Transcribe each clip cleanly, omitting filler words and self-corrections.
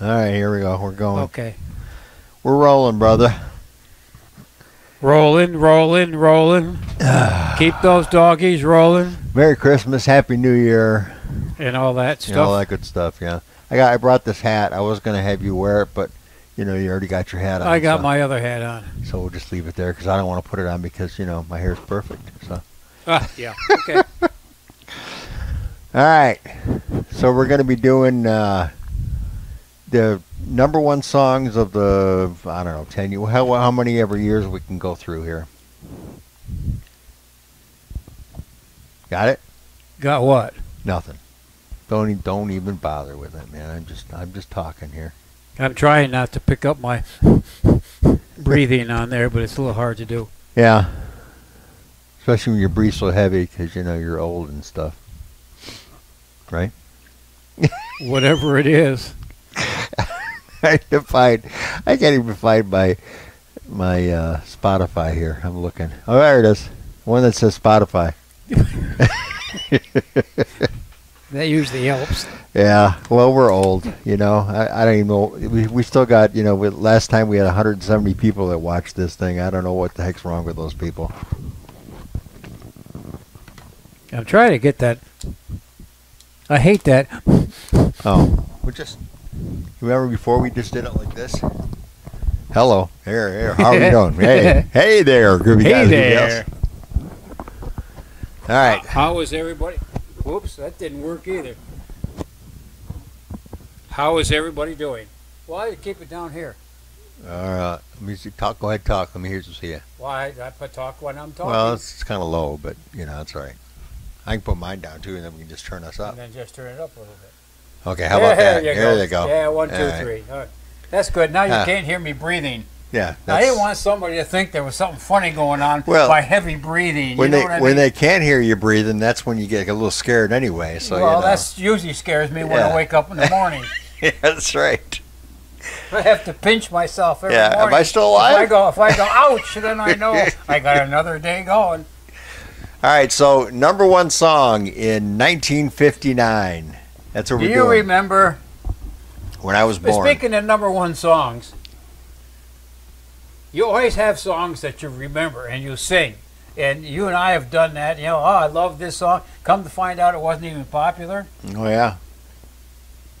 All right, here we go. We're going. Okay. We're rolling, brother. Rolling, rolling, rolling. Keep those doggies rolling. Merry Christmas, Happy New Year, and all that you stuff. know, all that good stuff. Yeah, I brought this hat. I was gonna have you wear it, but you know you already got your hat on. I got my other hat on. So we'll just leave it there because I don't want to put it on because you know my hair's perfect. So. Yeah. Okay. All right. So we're gonna be doing the #1 songs of the, I don't know, 10 years. How many ever years we can go through here? Got it? Got what? Nothing. Don't even bother with it, man. I'm just talking here. I'm trying not to pick up my breathing on there, but it's a little hard to do. Yeah. Especially when you breathe so heavy because, you know, you're old and stuff. Right? Whatever it is. I can't even find my Spotify here. I'm looking. Oh, there it is. One that says Spotify. That usually helps. Yeah. Well, we're old. You know, I don't even know. We still got, you know, last time we had 170 people that watched this thing. I don't know what the heck's wrong with those people. I'm trying to get that. I hate that. Oh, remember before we just did it like this? Hello. Here. How are you doing? Hey there. Hey there. All right. How is everybody? Whoops, that didn't work either. How is everybody doing? Why you keep it down here? Let me see. Talk. Go ahead. Talk. Let me hear you see you. Why I put talk when I'm talking? Well, it's kind of low, but you know, it's all right. I can put mine down too, and then we can just turn us up. And then just turn it up a little bit. Okay. How about that? There you go. Yeah, 1, 2, all 3. All right. That's good. Now you can't hear me breathing. Yeah. I didn't want somebody to think there was something funny going on by heavy breathing. When you know when they can't hear you breathing, that's when you get a little scared anyway. So well, you know. That's usually scares me when I wake up in the morning. Yeah, that's right. I have to pinch myself every morning. Am I still alive? If I go, ouch, then I know I got another day going. All right, so #1 song in 1959. That's what we're doing. Do you remember? When I was born. Speaking of #1 songs, you always have songs that you remember and you sing. And you and I have done that. You know, I love this song. Come to find out it wasn't even popular. Oh, yeah.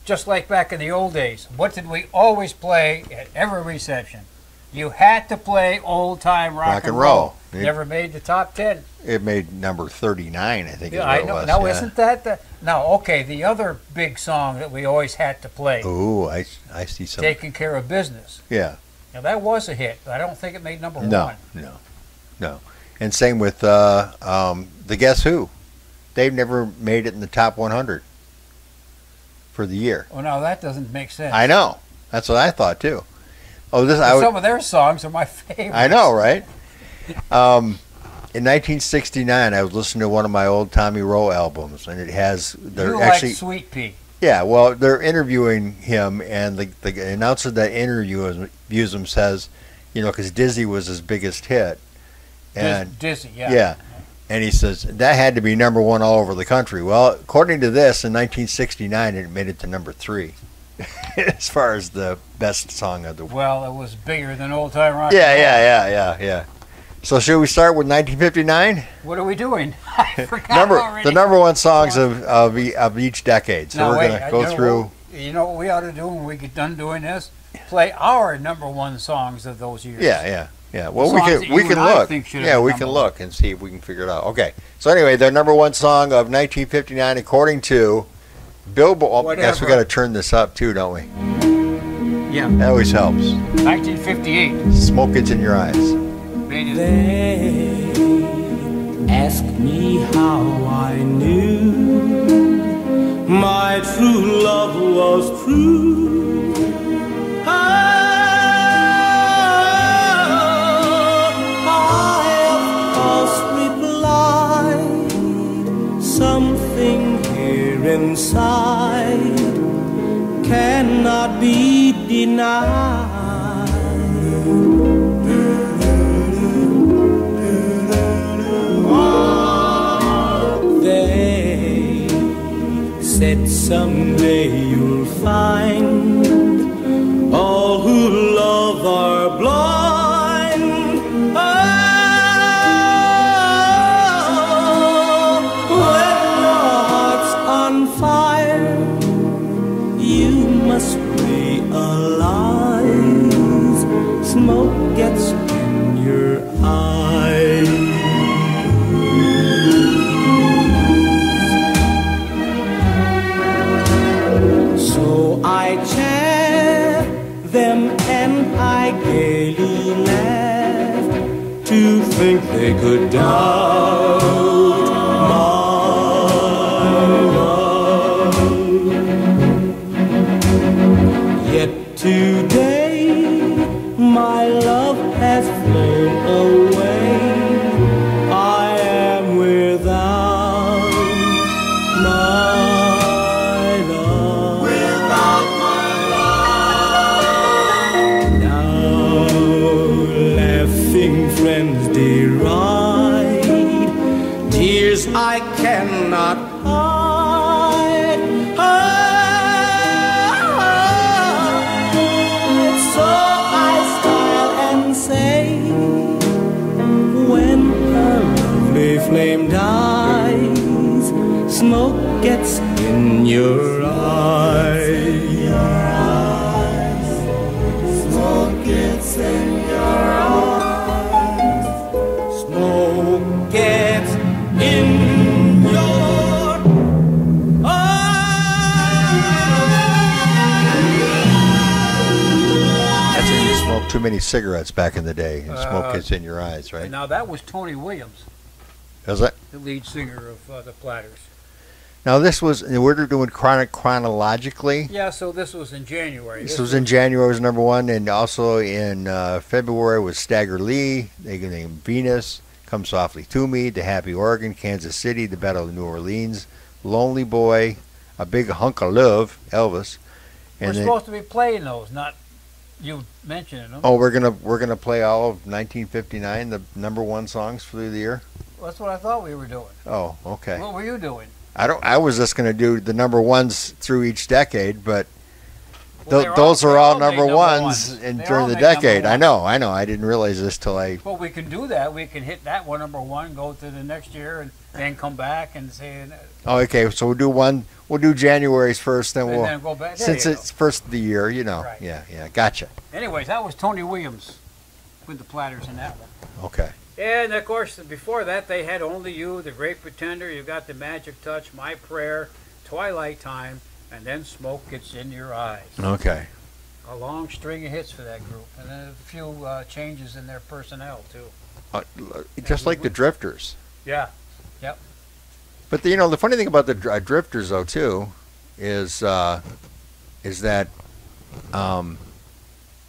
Just like back in the old days. What did we always play at every reception? You had to play old-time rock and roll. Never made the top 10. It made number 39, I think. Yeah, I know. Now, isn't that the... Now, okay, the other big song that we always had to play. Oh, I see something. Taking Care of Business. Yeah. Now, that was a hit, but I don't think it made #1. No. And same with the Guess Who. They've never made it in the top 100 for the year. Well, now that doesn't make sense. I know. That's what I thought, too. Oh, some of their songs are my favorites. I know, right? In 1969, I was listening to one of my old Tommy Roe albums, and it has... You like Sweet Pea. Yeah, well, they're interviewing him, and the announcer that interviews him says, you know, because Dizzy was his biggest hit. And Dizzy, yeah. Yeah. And he says, that had to be #1 all over the country. Well, according to this, in 1969, it made it to #3. As far as the best song of the... Well, it was bigger than Old Time Rock. Yeah. So should we start with 1959? What are we doing? I forgot already. The #1 songs of each decade. So we're going to go through... You know what we ought to do when we get done doing this? Play our #1 songs of those years. Yeah. Well, we can look. Yeah, we can look and see if we can figure it out. Okay. So anyway, their #1 song of 1959, according to Billboard. I guess we got to turn this up too, don't we? Yeah. That always helps. 1958. Smoke gets in your eyes. They ask me how I knew my true love was true. I of course replied, something here inside cannot be denied. They said someday you'll find just realize smoke gets in your eyes. So I chaff them and I gaily laugh to think they could doubt my love. Yet today my love has flown away. I am without my love. Without my love. Now laughing friends deride tears I cannot hide. So I smile and say, when a lovely flame dies, smoke gets in your eyes. Smoke gets in your eyes. Smoke gets in your That's when you smoked too many cigarettes back in the day, and smoke gets in your eyes, right? Now that was Tony Williams, Is that? the lead singer of the Platters. Now this was, we're doing chronologically. Yeah, so this was in January. This was in January, was number one, and also in February was Stagger Lee. They named Venus, Come Softly to Me, The Happy Organ, Kansas City, The Battle of New Orleans, Lonely Boy, A Big Hunk of Love, Elvis. We're And then, supposed to be playing those, not you mentioning them. oh, we're gonna play all of 1959, the number one songs through the year. That's what I thought we were doing. Oh, okay. What were you doing? I was just gonna do the number ones through each decade, but Well, those are they all make number ones They during all the make number decade. I ones. know. I didn't realize this till I. Well, we can do that. We can hit that one number one, go to the next year, and then come back and say. Oh, okay. So we'll do one. We'll do January's first, then And we'll. then go back. There Since you it's first of the year, you know. Right. Yeah. Gotcha. go. Anyways, that was Tony Williams with the Platters in that one. Okay. And of course, before that, they had Only You, The Great Pretender, You Got the Magic Touch, My Prayer, Twilight Time, and then Smoke Gets in Your Eyes. Okay. A long string of hits for that group, and then a few changes in their personnel too. Just like the Drifters. Yeah. Yep. But the funny thing about the Drifters though too, is that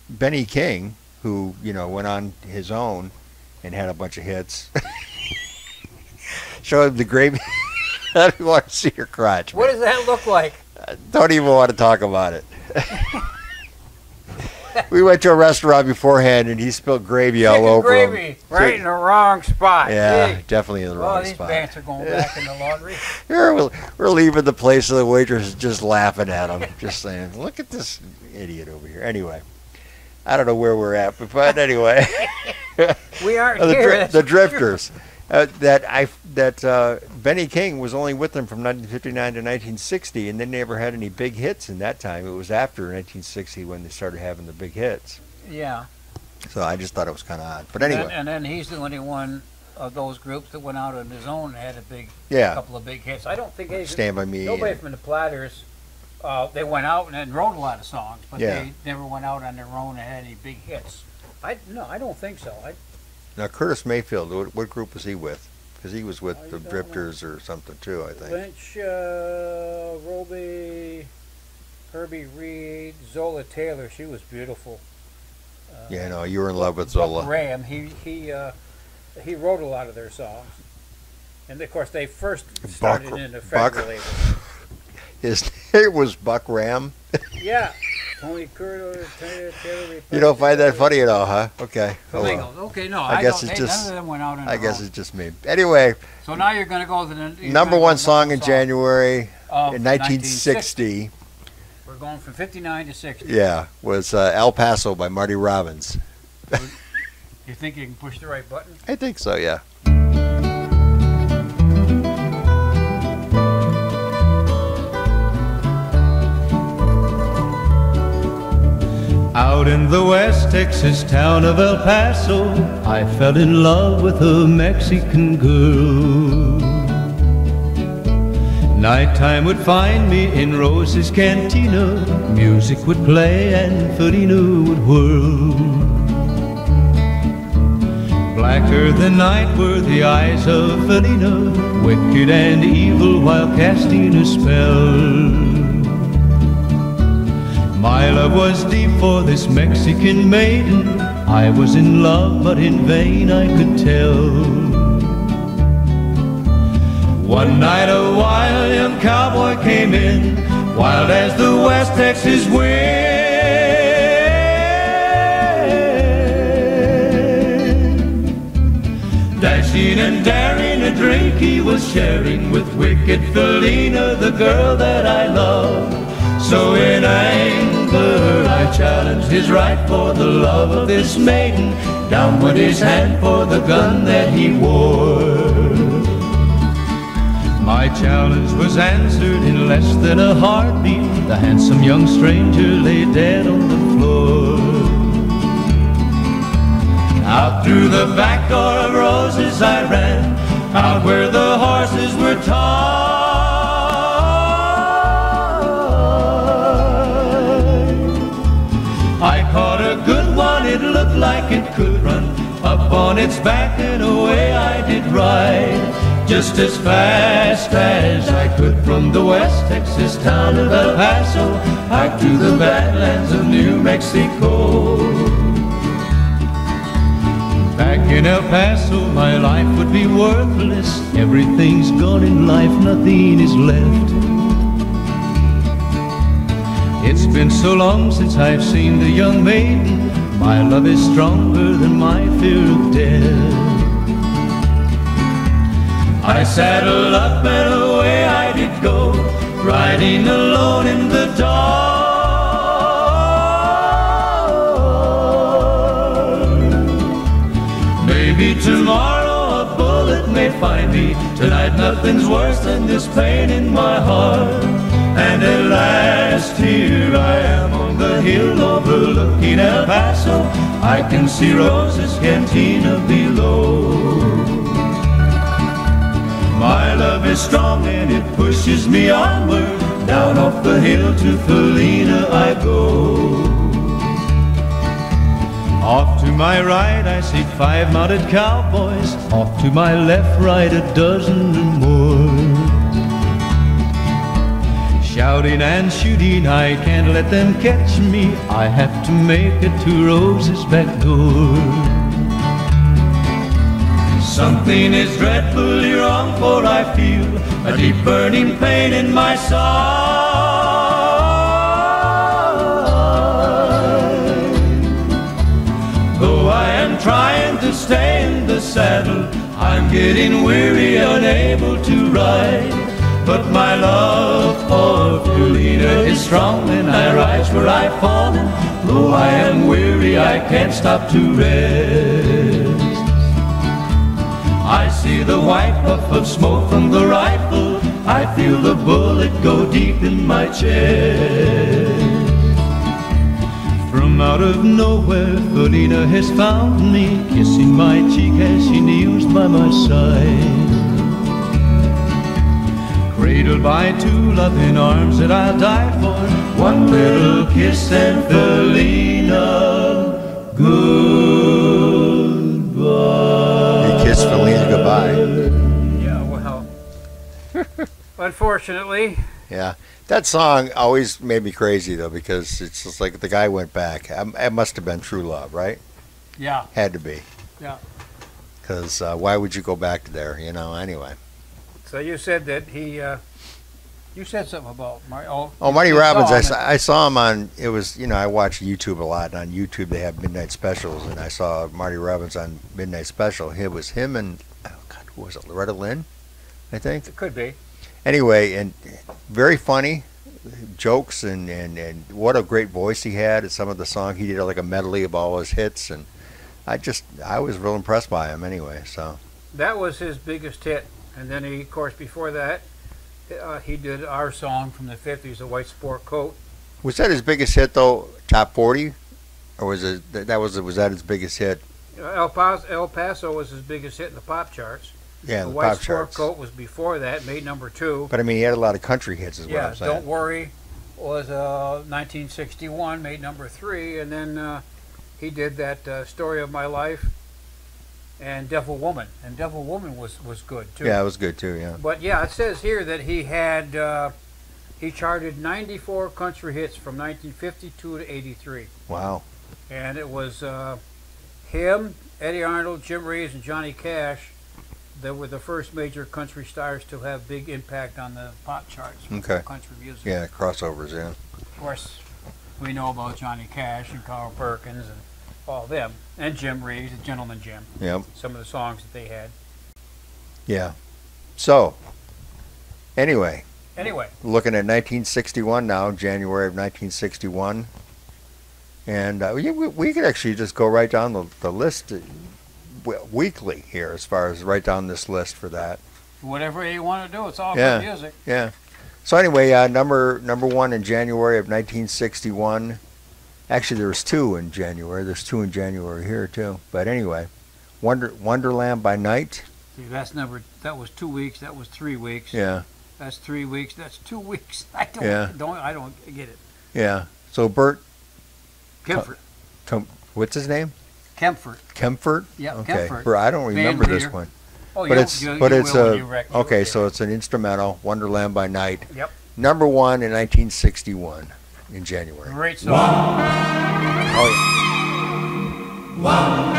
Benny King, who went on his own and had a bunch of hits, showed him the gravy. I don't want to see your crotch. What does that look like? Don't even want to talk about it. We went to a restaurant beforehand, and he spilled gravy all over gravy, him. right in the wrong spot. Yeah, Gee. definitely in the wrong these spot. pants are going back in the laundry. Here, we're leaving the place, and the waitress is just laughing at him, just saying, "Look at this idiot over here." Anyway, I don't know where we're at, but anyway, We aren't here. the Drifters. Benny King was only with them from 1959 to 1960, and they never had any big hits in that time. It was after 1960 when they started having the big hits. Yeah. So I just thought it was kind of odd. But anyway. And then he's the only one of those groups that went out on his own and had a couple of big hits. I don't think Stand By Me. Nobody from the Platters, they went out and wrote a lot of songs, but Yeah. they never went out on their own and had any big hits. I don't think so. Now, Curtis Mayfield, what group was he with? Because he was with the don't Drifters or something too, I think. Lynch, Roby, Herbie Reed, Zola Taylor. She was beautiful. Yeah, no, you were in love with Zola. Buck Graham. He wrote a lot of their songs, and of course they first started in the Federal label. His name was Buck Ram. Yeah, Tony Curtis, Taylor. You don't find that funny at all, huh? Okay. Oh, well. Okay, no, I guess don't, it's none just. of them went out on I their guess own. it's just me. Anyway, So now you're going to go to the number one song in January of in 1960. We're going from 59 to 60. Yeah, was El Paso by Marty Robbins. You think you can push the right button? I think so, yeah. Out in the West Texas town of El Paso, I fell in love with a Mexican girl. Nighttime would find me in Rose's Cantina. Music would play and Felina would whirl. Blacker than night were the eyes of Felina, wicked and evil while casting a spell. My love was deep for this Mexican maiden. I was in love, but in vain I could tell. One night a wild young cowboy came in, wild as the West Texas wind. Dashing and daring, a drink he was sharing with wicked Felina, the girl that I loved. So in anger I challenged his right for the love of this maiden. Down went his hand for the gun that he wore. My challenge was answered in less than a heartbeat. The handsome young stranger lay dead on the floor. Out through the back door of Roses I ran, out where the horses were tied. I caught a good one, it looked like it could run. Up on its back and away I did ride, just as fast as I could from the West Texas town of El Paso out to the badlands of New Mexico. Back in El Paso my life would be worthless. Everything's gone in life, nothing is left. It's been so long since I've seen the young maiden. My love is stronger than my fear of death. I saddled up and away I did go, riding alone in the dark. Maybe tomorrow a bullet may find me. Tonight nothing's worse than this pain in my heart. And at last here I am on the hill overlooking El Paso. I can see Rose's Cantina below. My love is strong and it pushes me onward. Down off the hill to Felina I go. Off to my right I see 5 mounted cowboys. Off to my left, right, a dozen or more. Shouting and shooting, I can't let them catch me. I have to make it to Rose's back door. Something is dreadfully wrong, for I feel a deep burning pain in my side. Though I am trying to stay in the saddle, I'm getting weary, unable to ride. But my love for Felina is strong, and I rise where I've fallen. Though I am weary, I can't stop to rest. I see the white puff of smoke from the rifle. I feel the bullet go deep in my chest. From out of nowhere, Felina has found me, kissing my cheek as she kneels by my side. Cradled by 2 loving arms that I'll die for. One little kiss and Felina, goodbye. You kiss Felina goodbye. Yeah, well, unfortunately. Yeah, that song always made me crazy though, because it's just like the guy went back. It must have been true love, right? Yeah. Had to be. Yeah. Because why would you go back there? You know. Anyway. So you said that he, you said something about Marty. Marty Robbins. I saw him on. It was, I watch YouTube a lot. And on YouTube they have midnight specials, and I saw Marty Robbins on Midnight Special. It was him and who was it? Loretta Lynn, I think. It could be. Anyway, and very funny jokes, and what a great voice he had. And some of the song he did like a medley of all his hits, and I was real impressed by him. Anyway, so that was his biggest hit. And then he, of course, before that, he did our song from the 50s, "The White Sport Coat." Was that his biggest hit, though? Top 40? Or was it was that his biggest hit? El Paso was his biggest hit in the pop charts. Yeah, the the White pop Sport charts. Coat was before that, made number 2. But I mean, he had a lot of country hits, is what Yeah, I'm saying. Don't Worry was 1961, made number 3, and then he did that Story of My Life and Devil Woman, and Devil Woman was good too. Yeah, it was good too. Yeah. But yeah, it says here that he charted 94 country hits from 1952 to 83. Wow. And it was him, Eddie Arnold, Jim Reeves, and Johnny Cash that were the first major country stars to have big impact on the pop charts for country music. Yeah, crossovers, yeah. Of course, we know about Johnny Cash and Carl Perkins and all them, and Jim Reeves, and Gentleman Jim. Yep. Some of the songs that they had. Yeah. So, anyway, looking at 1961 now, January of 1961. And we could actually just go right down the list weekly here, as far as right down this list for that. Whatever you want to do, it's all good music. Yeah. So anyway, number 1 in January of 1961. Actually, there was 2 in January. There's 2 in January here too. But anyway, Wonderland by Night. See, that was 2 weeks. That was 3 weeks. Yeah. That's 3 weeks. That's 2 weeks. I don't get it. Yeah. So Bert Kempfert. What's his name? Kempfert. Kempfert? Yeah, Okay. Kempfert. I don't remember this one. Oh, But so it's an instrumental, Wonderland by Night. Yep. Number 1 in 1961 in January. Great song. Oh yeah.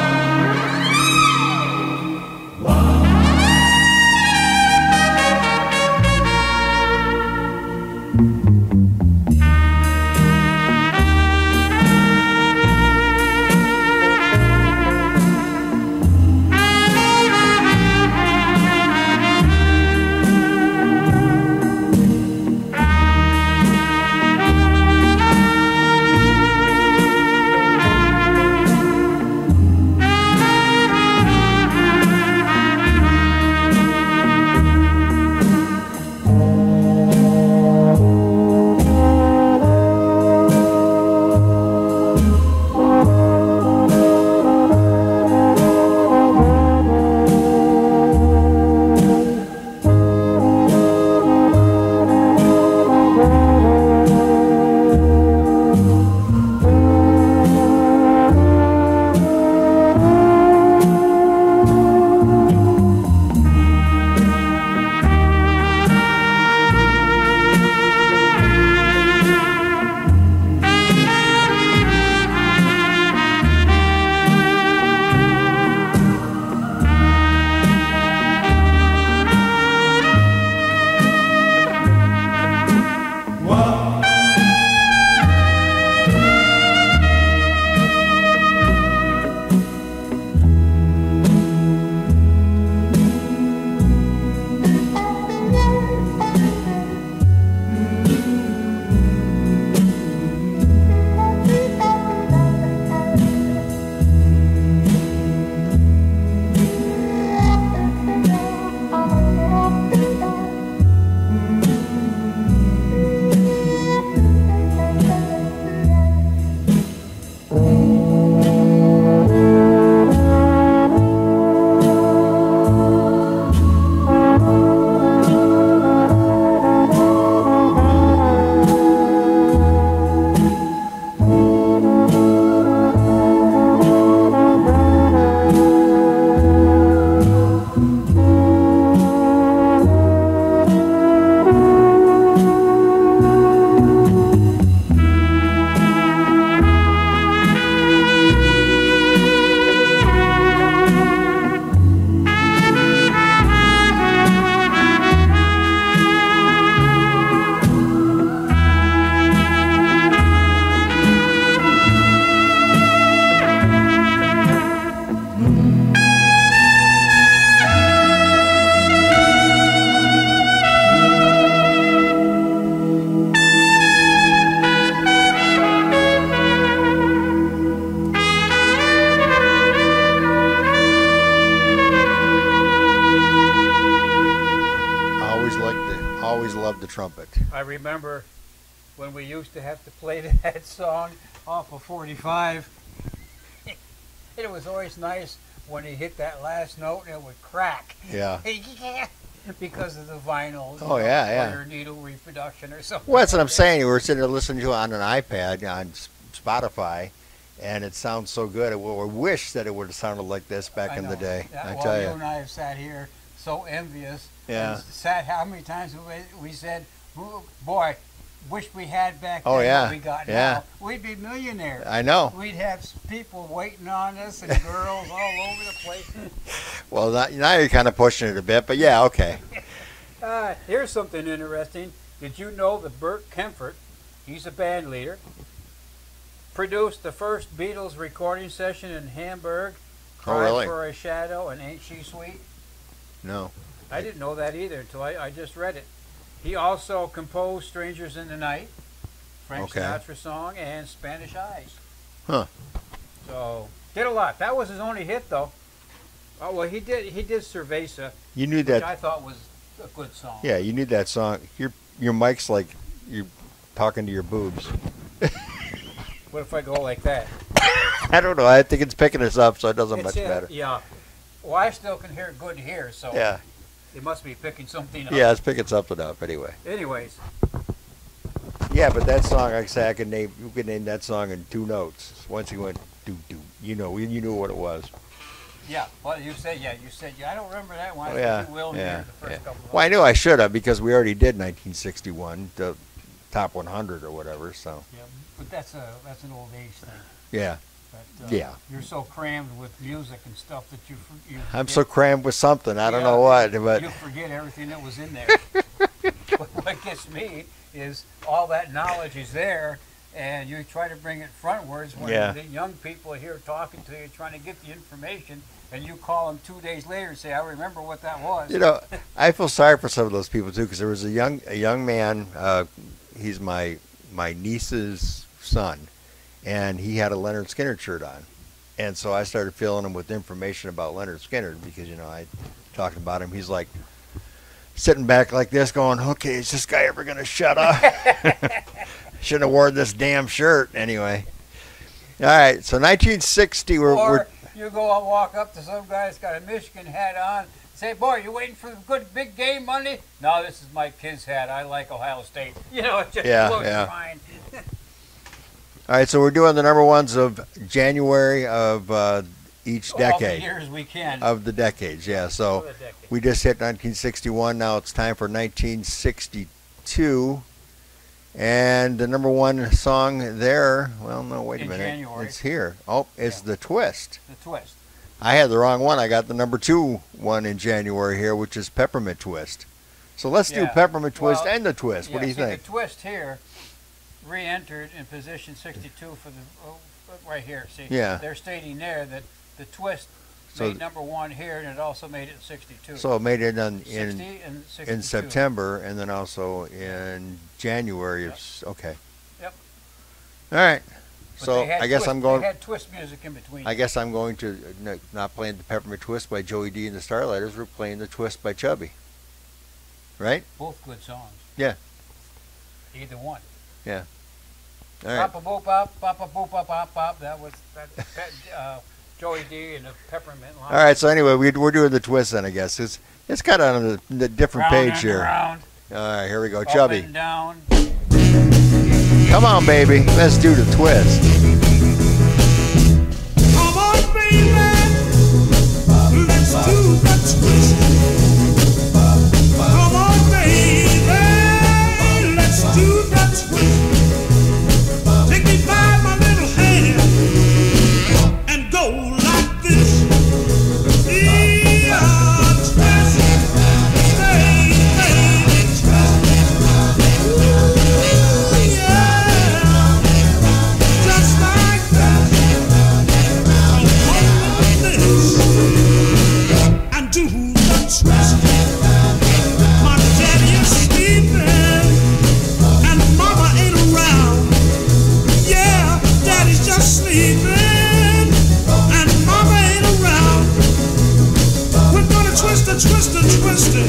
Trumpet. I remember when we used to have to play that song off of 45 It was always nice when he hit that last note and it would crack. Yeah. Because of the vinyl. Oh, yeah. Or your needle reproduction or something. Well, that's what I'm saying. We were sitting there listening to it on an iPad on Spotify, and it sounds so good. I wish that it would have sounded like this back in the day. Yeah, I well, tell you you. and I have sat here so envious. Yeah. And sat, how many times have we said, boy, wish we had back then Oh, yeah. what we got Yeah. now. We'd be millionaires. I know. We'd have people waiting on us and girls all over the place. Well, now you're kind of pushing it a bit, but yeah, okay. Here's something interesting. Did you know that Bert Kempfert, he's a band leader, produced the first Beatles recording session in Hamburg? Oh, really? Cry for a Shadow and Ain't She Sweet? No. I didn't know that either until I just read it. He also composed Strangers in the Night, Frank Sinatra song, and Spanish Eyes. Huh. So, did a lot. That was his only hit, though. Oh, well, he did Cerveza, You knew which that. I thought was a good song. Yeah, you knew that song. Your mic's like you're talking to your boobs. What if I go like that? I don't know. I think it's picking us up, so it doesn't much matter. Yeah. Well, I still can hear good here, so Yeah. it must be picking something up. Yeah, it's picking something up anyway. Anyways, Yeah, but that song, like I say, you could name that song in 2 notes. Once he went doo doo, you knew what it was. yeah. Well, you said yeah. I don't remember that one. Oh, yeah, You will yeah, hear the first couple of Well, I knew I should have because we already did 1961, the top 100 or whatever. So Yeah, but that's an old age thing. yeah, But, yeah. You're so crammed with music and stuff that you I'm forget- so crammed with something. I don't Yeah, know what, but you forget everything that was in there. What gets me is all that knowledge is there, and you try to bring it frontwards when Yeah. the young people are here talking to you, trying to get the information, and you call them 2 days later and say, "I remember what that was." I feel sorry for some of those people too because there was a young man. He's my niece's son, and he had a Leonard Skinner shirt on, and so I started filling him with information about Leonard Skinner because I talked about him. He's like sitting back like this, going, "Okay, is this guy ever gonna shut up?" Shouldn't have worn this damn shirt anyway. All right, so 1960. Or you go and walk up to some guy that's got a Michigan hat on. Say, "Boy, you waiting for the good big game Monday?" "No, this is my kid's hat. I like Ohio State." It just blows your mind. All right, so we're doing the number ones of January of each All decade. the years we can. Of the decades, yeah. So Of the decade. we just hit 1961. Now it's time for 1962. And the number one song there, well, no, wait a In minute. January. It's here. Oh, it's The Twist. The Twist. I had the wrong one. I got the number 2 one in January here, which is Peppermint Twist. So let's do Yeah. Peppermint Twist Well, and The Twist. What do you see, think? The Twist here re-entered in position 62 for the right here. See, Yeah. they're stating there that the Twist So- made number 1 here, and it also made it in 62. So it made it 60 in and 62. in September and then also in January. Yep. Okay. Yep. All right. But So they had I guess twist, I'm going. They had Twist music in between. I guess I'm going to not playing the Peppermint Twist by Joey D and the Starlighters. We're playing the Twist by Chubby. Right? Both good songs. Yeah. Either one. All right. Papa boop pop, papa boop pop pop pop. That was Joey D and the Peppermint line. All right. So anyway, we're doing the Twist then. I guess it's kind of on the different Round page and here. around, All right. Here we go. up Chubby. and down. Come on, baby. Let's do the Twist. Come on, baby, let's do the twist. Come on, baby, let's do the twist. Take me by my little hand and go like this. Yeah, twist, baby, twist. Ooh, yeah, just like that. And do the twist. My daddy is sleeping and mama ain't around. Yeah, daddy's just sleeping and mama ain't around. We're gonna twist and twist and twist it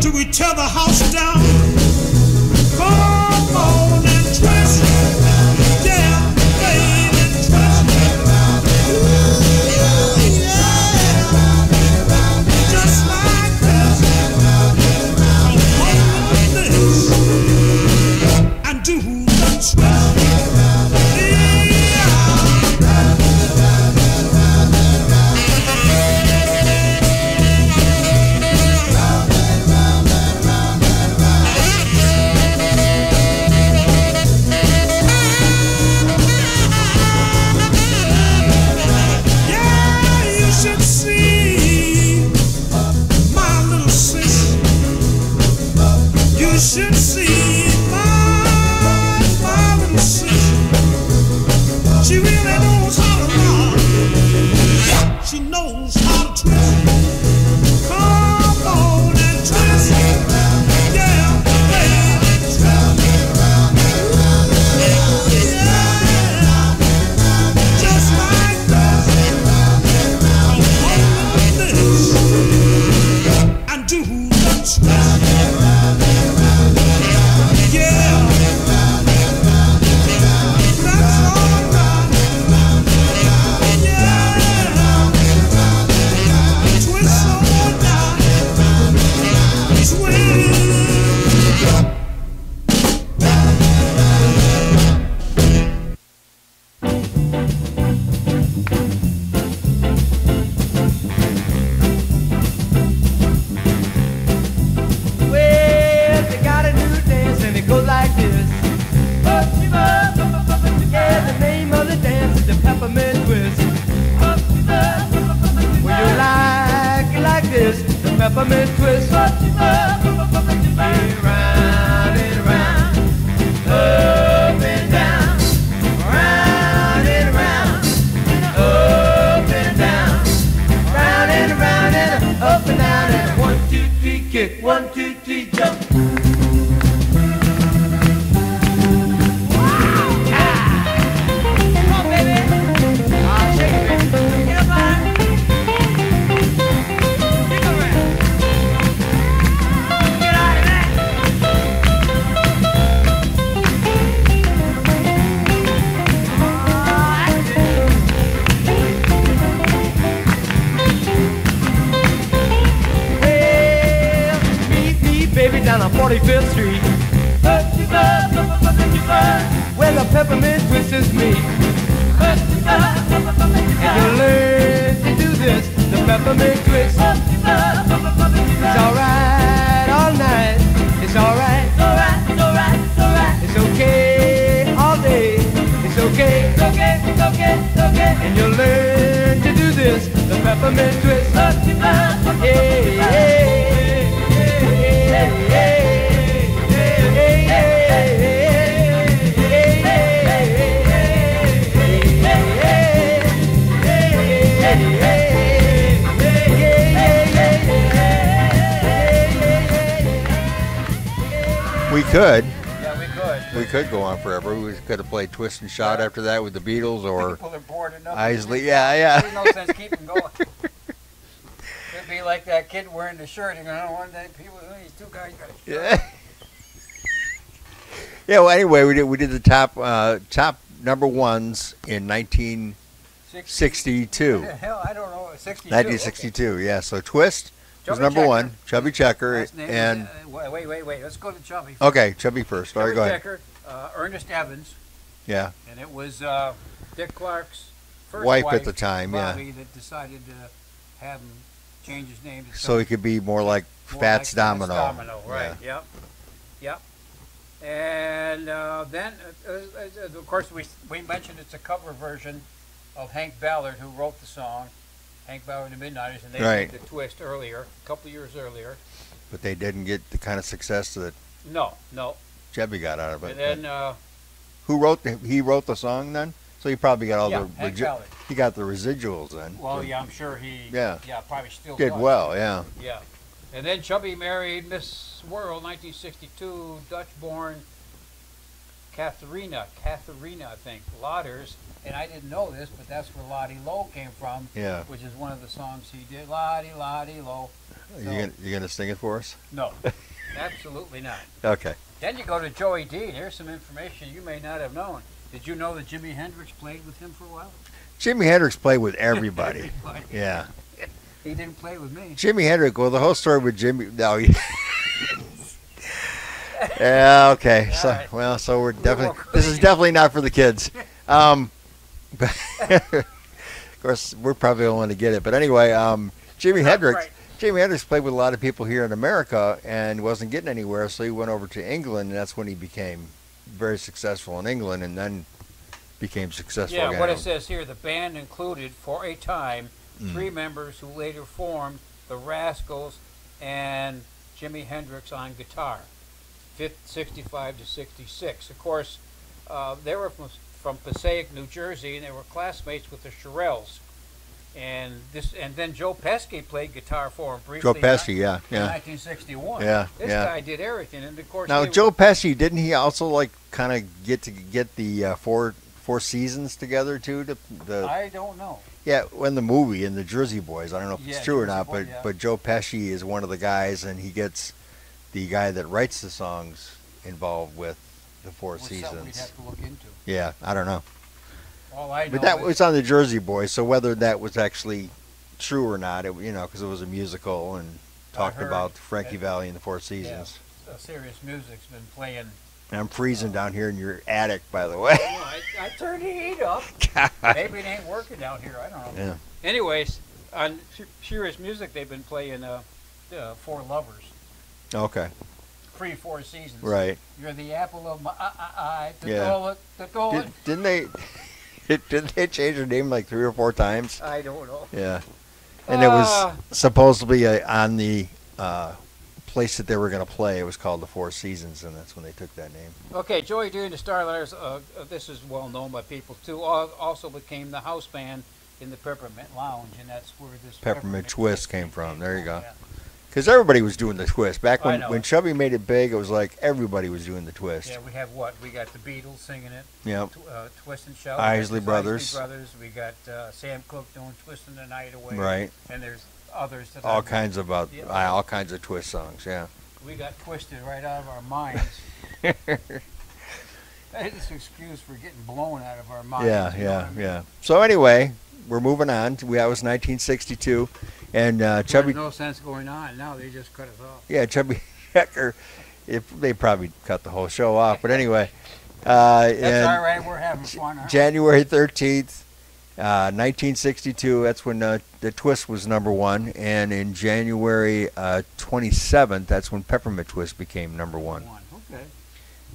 till we tear the house down. Come on and twist. Yeah, baby, twist. Ooh. really knows how to rock. She knows how to twist. Come on and twist. Yeah, baby. Just like that. And do the twist. Yeah. That's all right. Yeah. Twist on down. Swing. Well, they got a new dance and it goes like this. Yeah, the name of the dance is the peppermint twist. Well, you like it like this, the peppermint twist. Yeah, round and round, up and down, round and round, up and down, round and round and up and down and 1, 2, 3 kick, 1, 2, 3 jump. Come on, baby. Ah, shake it, baby. Get up on. Kick around. Get out of that. Ah, that's it. Well, meet me, baby, down on 45th Street. Where the peppermint twist is me. And you learn to do this, the peppermint twist. It's alright all night. It's alright. It's okay all day. It's okay. And you learn to do this, the peppermint twist. Hey, We could. Yeah, we could. We could go on forever. We could have played Twist and Shout after that with the Beatles or People are bored enough. Isley. Yeah. There's no sense keeping going. It'd be like that kid wearing the shirt. You're going, one day people, these two guys got a shirt. Yeah. Yeah. Well, anyway, we did the top number ones in 1962. Hell, I don't know. 62. 1962. Yeah. So Twist was Chubby number Checker. one. Chubby Checker Last name and is, wait. Let's go to Chubby. okay, Chubby first. All right, Chubby go ahead. Checker, Ernest Evans, Yeah. and it was Dick Clark's first Wife at the time, Bobby, that decided to have him change his name to So he could be more like more Fats like Domino. Domino, right? Yeah. Yep. And then, of course, we mentioned it's a cover version of Hank Ballard, who wrote the song, Hank Ballard and the Midnighters, and they Right. did the Twist earlier, a couple years earlier. But they didn't get the kind of success that No. Chubby got out of it. And then, He wrote the song then? So he probably got all yeah, the Hank Ballard. he got the residuals then. Well, yeah, I'm sure he Yeah. probably still Did does. well, yeah. Yeah. And then Chubby married Miss World, 1962, Dutch-born Katharina, I think, Lauders. And I didn't know this, but that's where Lottie Low came from, Yeah. which is one of the songs he did, Lottie, Lottie Low. You gonna sing it for us? No, absolutely not. Okay. Then you go to Joey Dean. Here's some information you may not have known. Did you know that Jimi Hendrix played with him for a while? Jimi Hendrix played with everybody. Yeah. He didn't play with me. Jimi Hendrix. Well, the whole story with Jimmy. No. Yeah. Okay. So right. well, so we're definitely. This is definitely not for the kids. But of course, we're probably the only one to get it. But anyway, Jimi Hendrix. Right. Jimi Hendrix played with a lot of people here in America and wasn't getting anywhere, so he went over to England, and that's when he became very successful in England, and then became successful. Yeah, again. what it says here, the band included, for a time, 3 members who later formed the Rascals and Jimi Hendrix on guitar, 65 to 66. Of course, they were from Passaic, New Jersey, and they were classmates with the Shirelles. And then Joe Pesci played guitar for him briefly. Joe Pesci, yeah. In 1961. Yeah, this guy did everything, and of course. Now Joe Pesci, didn't he also like kind of get the Four Seasons together too? I don't know. Yeah, when the movie in the Jersey Boys, I don't know if it's true or not, Boy, but Joe Pesci is one of the guys, and he gets the guy that writes the songs involved with the Four Seasons. We'd have to look into. Yeah, I don't know. All I know but that was on the Jersey Boys, so whether that was actually true or not, because it was a musical and talked about Frankie Valli and the Four Seasons. Yeah, serious music's been playing. And I'm freezing down here in your attic, by the way. I turned the heat up. Maybe it ain't working down here. I don't know. Yeah. Anyways, on serious music, they've been playing Four Lovers. Okay. Four Seasons. Right. You're the apple of my eye. Yeah. Didn't they change their name like 3 or 4 times? I don't know. Yeah. And it was supposedly on the place that they were going to play. It was called the Four Seasons, and that's when they took that name. Okay, Joey Dee and the Starlighters, this is well known by people too, also became the house band in the Peppermint Lounge, and that's where this Peppermint Twist came from. There you go. Because everybody was doing the twist. Back when Chubby made it big, it was like everybody was doing the twist. Yeah, we have what? We got the Beatles singing it. Yep. Twist and Shout. Isley Brothers. We got Sam Cooke doing Twisting the Night Away. Right. And there's others that all kinds of twist songs. Yeah. We got twisted right out of our minds. It's an excuse for getting blown out of our minds. Yeah. So anyway, we're moving on. That was 1962. And Chubby. There's no sense going on now. They just cut us off. Yeah, Chubby Checker. They probably cut the whole show off, but anyway. That's all right. We're having fun. January 13th, 1962. That's when the Twist was #1, and in January 27th, that's when Peppermint Twist became #1. Okay.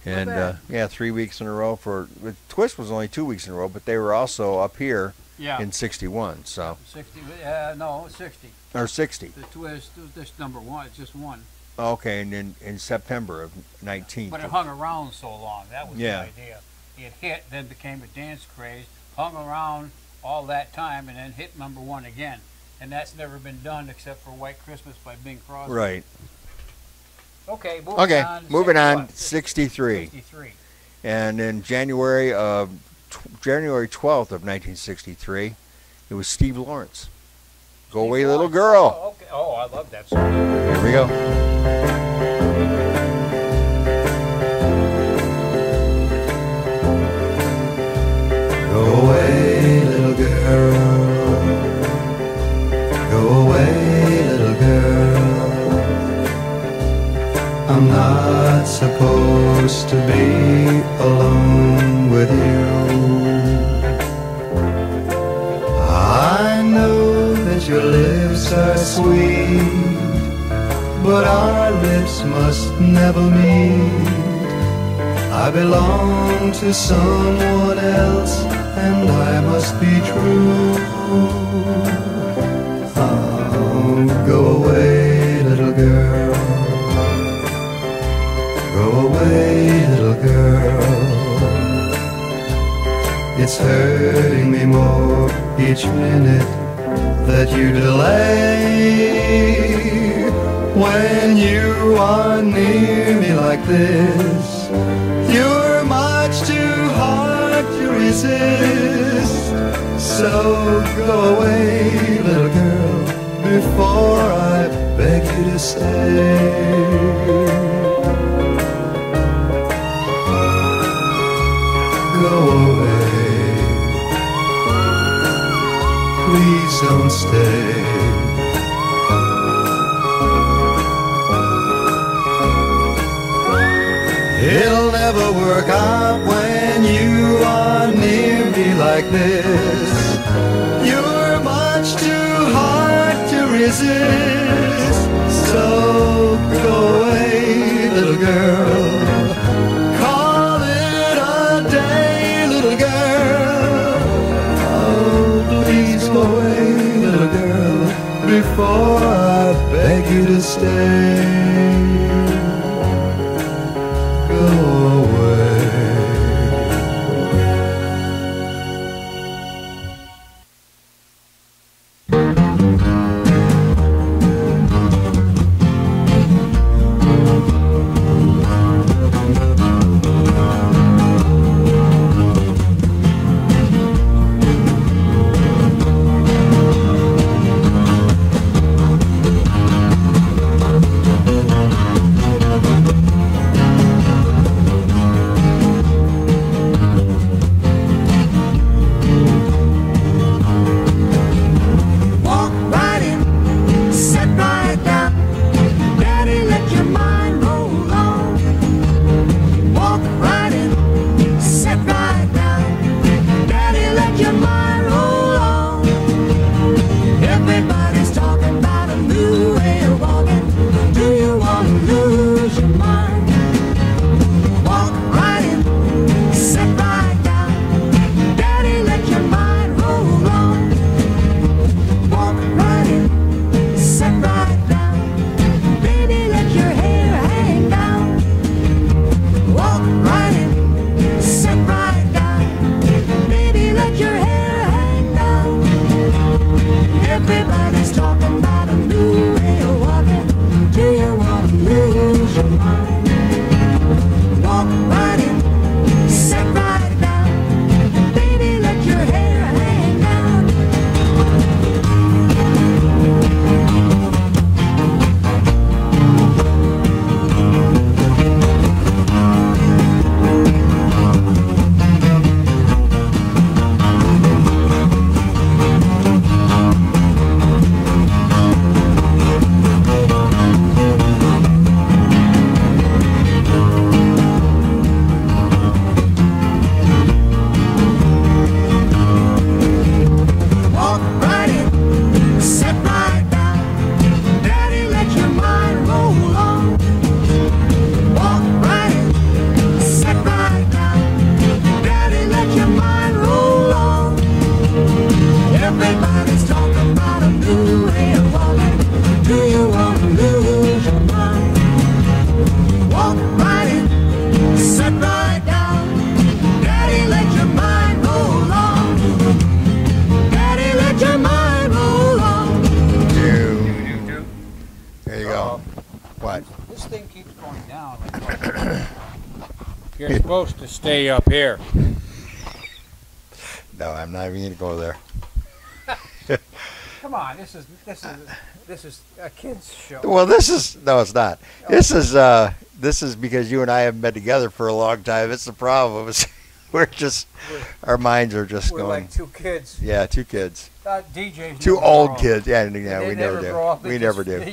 And 3 weeks in a row the Twist was only 2 weeks in a row, but they were also up here. Yeah. In 61, so. 60, 60. Or 60. The Twist, this #1, it's just one. Okay, and in September of 19. But it hung around so long, that was the idea. It hit, then became a dance craze, hung around all that time, and then hit #1 again. And that's never been done except for White Christmas by Bing Crosby. Right. Okay, moving on, 63. 63. And in January 12th of 1963, it was Steve Lawrence. Go Away, Little Girl. Oh, okay. Oh, I love that song. Here we go. Go away, little girl. Go away, little girl. I'm not supposed to be alone with you. I know that your lips are sweet, but our lips must never meet. I belong to someone else, and I must be true. Oh, go away, little girl. Go away, little girl. It's hurting me more each minute that you delay. When you are near me like this, you're much too hard to resist. So go away, little girl, before I beg you to stay. Go away, please don't stay. It'll never work out when you are near me like this. You're much too hard to resist. So go away, little girl. Call it a day, little girl. Oh, please go away, little girl, before I beg you to stay. Go away. supposed to stay up here. No, I'm not even going to go there. Come on, this is a kids show. Well, this is no, it's not. This is because you and I haven't been together for a long time. It's the problem. Our minds are just We're going. like two kids. Yeah, two kids. DJs. Two old kids. Yeah, we They never grow up. do. We never do.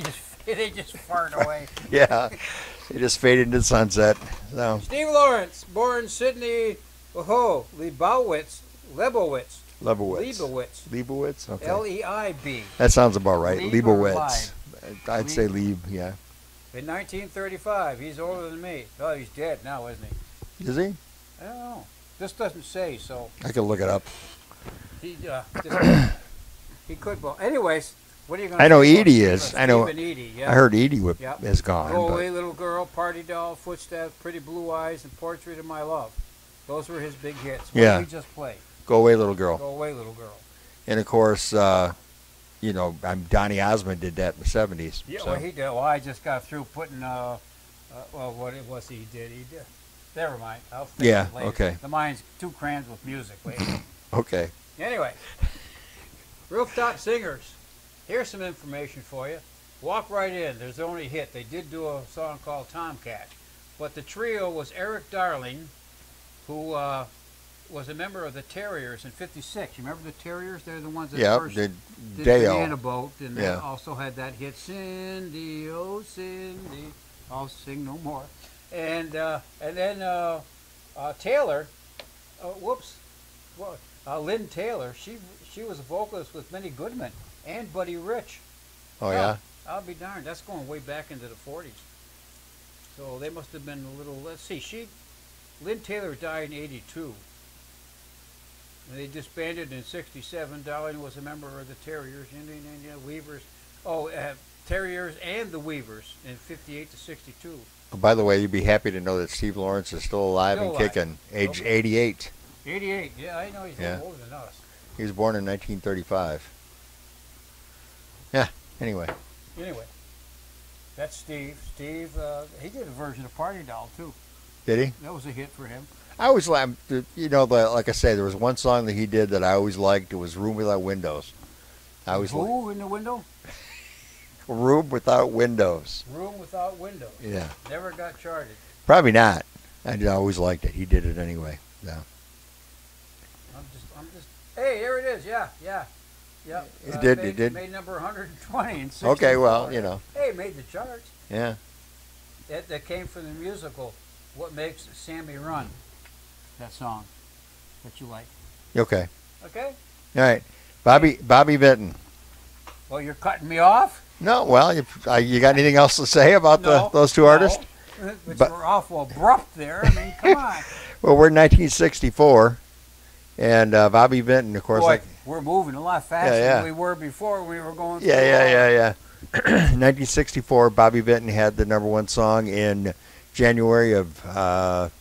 They just fart away. Yeah, they just fade into the sunset. So. Steve Lawrence, born Sidney Leibowitz. Leibowitz. Okay. Leib. That sounds about right. Leib or Leibowitz. I'd say Leib. Yeah. In 1935, he's older than me. Oh, he's dead now, isn't he? Is he? I don't know. This doesn't say, so I could look it up. he could. Well, anyways, what are you going to? I know Edie is. I know. Edie, yeah. I heard Edie Yep. is gone. Go but- Away Little Girl, Party Doll, Footsteps, Pretty Blue Eyes, and Portrait of My Love. Those were his big hits. What Yeah. did we just play? Go Away, Little Girl. Go Away Little Girl. And of course, Donny Osmond did that in the 70s. Yeah, so. well, he did. Well, I just got through putting, what it was he did. Never mind. I'll think Yeah, of it later. okay. The mind's too crammed with music. Wait. Okay. Anyway, Rooftop Singers. Here's some information for you. Walk right in. There's the only hit. They did do a song called Tomcat. But the trio was Eric Darling, who was a member of the Terriers in '56. You remember the Terriers? They're the ones that first did Banana Dale. Boat, and they Yeah. also had that hit, Cindy, oh Cindy, I'll sing no more. And then Taylor, Lynn Taylor, she was a vocalist with Benny Goodman and Buddy Rich. Oh, yeah? I'll be darned. That's going way back into the 40s. So they must have been a little, let's see, Lynn Taylor died in '82. And they disbanded in '67. Darling was a member of the Terriers, Indian Weavers. Terriers and the Weavers in '58 to '62. Oh, by the way, you'd be happy to know that Steve Lawrence is still alive Still and alive. kicking, age Okay. 88. 88, yeah, I know he's a Yeah. little older than us. He was born in 1935. Yeah, anyway. Anyway, that's Steve. Steve, he did a version of Party Doll, too. Did he? That was a hit for him. I always like, like I say, there was one song that he did that I always liked. It was Room Without Windows. I always liked Who in the window? Room Without Windows. Room Without Windows. Yeah. Never got charted. Probably not. I always liked it. He did it anyway. Yeah. I'm just. Hey, there it is. Yeah. It did. Made number 120 in 64. Okay, well, Hey, it made the charts. Yeah. That came from the musical, What Makes Sammy Run. That song that you like. Okay. Okay? All right. Bobby Vinton. Well, you're cutting me off? No, well, you got anything else to say about those two artists? But we're awful abrupt there. I mean, come on. Well, we're in 1964, and Bobby Vinton, of course. Boy, we're moving a lot faster than we were before when we were going through. Yeah. 1964, Bobby Vinton had the number one song in January of 4th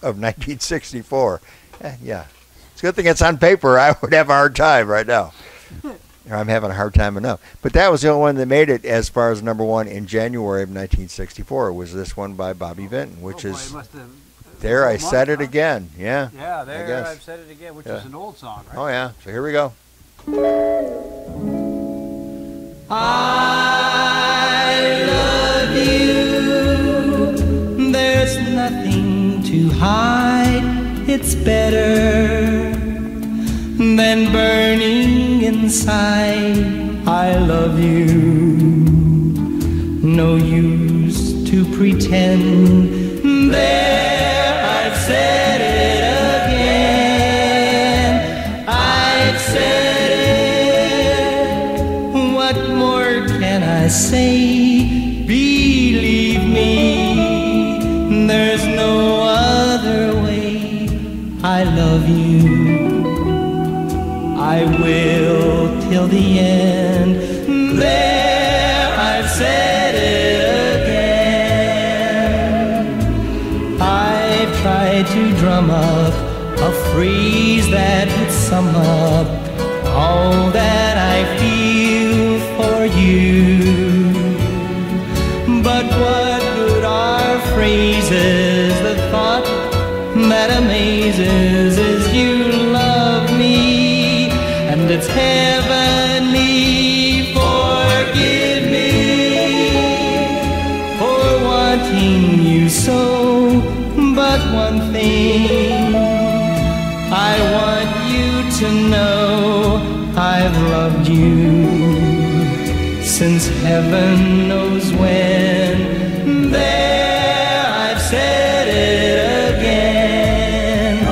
of 1964. Yeah. It's a good thing it's on paper. I would have a hard time right now. I'm having a hard time enough. But that was the only one that made it as far as number one in January of 1964. It was this one by Bobby Vinton, which is There I Said It Again. Yeah. Yeah, there I've said it again, which is an old song, right? Oh, yeah. So here we go. I love you. There's nothing to hide. It's better than burning inside. I love you. No use to pretend. There, I've said it again. I've said it. What more can I say? Believe me, there's no other way. I love you. I will till the end. There, I've said it again. I've tried to drum up a phrase that would sum up all that I feel for you. But what would our phrase it's heavenly. Forgive me for wanting you so, but one thing I want you to know, I've loved you since heaven knows when. There, I've said it again.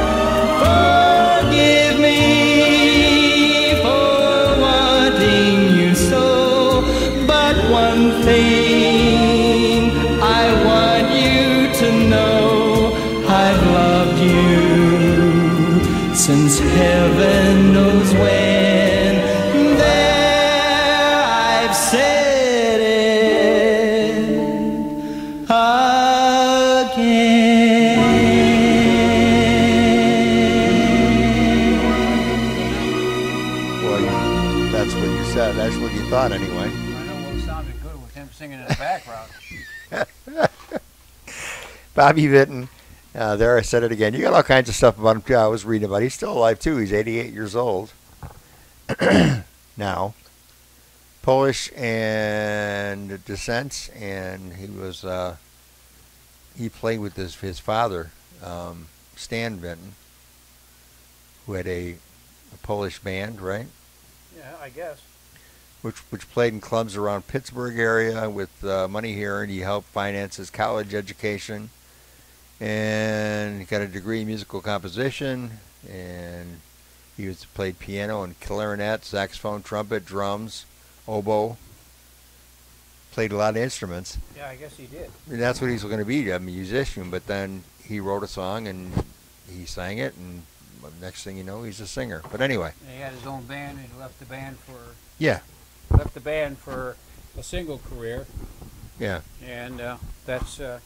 Forgive me for wanting you so, but one thing I want you to know, I've loved you since heaven knows when. There, I've said it again. Well, that's what you said. That's what you thought, anyway. I know what sounded good with him singing in the background. Bobby Vinton. There, I said it again. You got all kinds of stuff about him, too. I was reading about it. He's still alive, too. He's 88 years old now. Polish and descent, and he was he played with his father, Stan Vinton, who had a Polish band, right? Yeah, I guess. Which played in clubs around Pittsburgh area with money here, and he helped finance his college education. And he got a degree in musical composition, and he played piano and clarinet, saxophone, trumpet, drums, oboe. Played a lot of instruments. Yeah, I guess he did. And that's what he's going to be, a musician. But then he wrote a song and he sang it, and next thing you know, he's a singer. But anyway. And he had his own band, and he left the band for a single career. Yeah. And that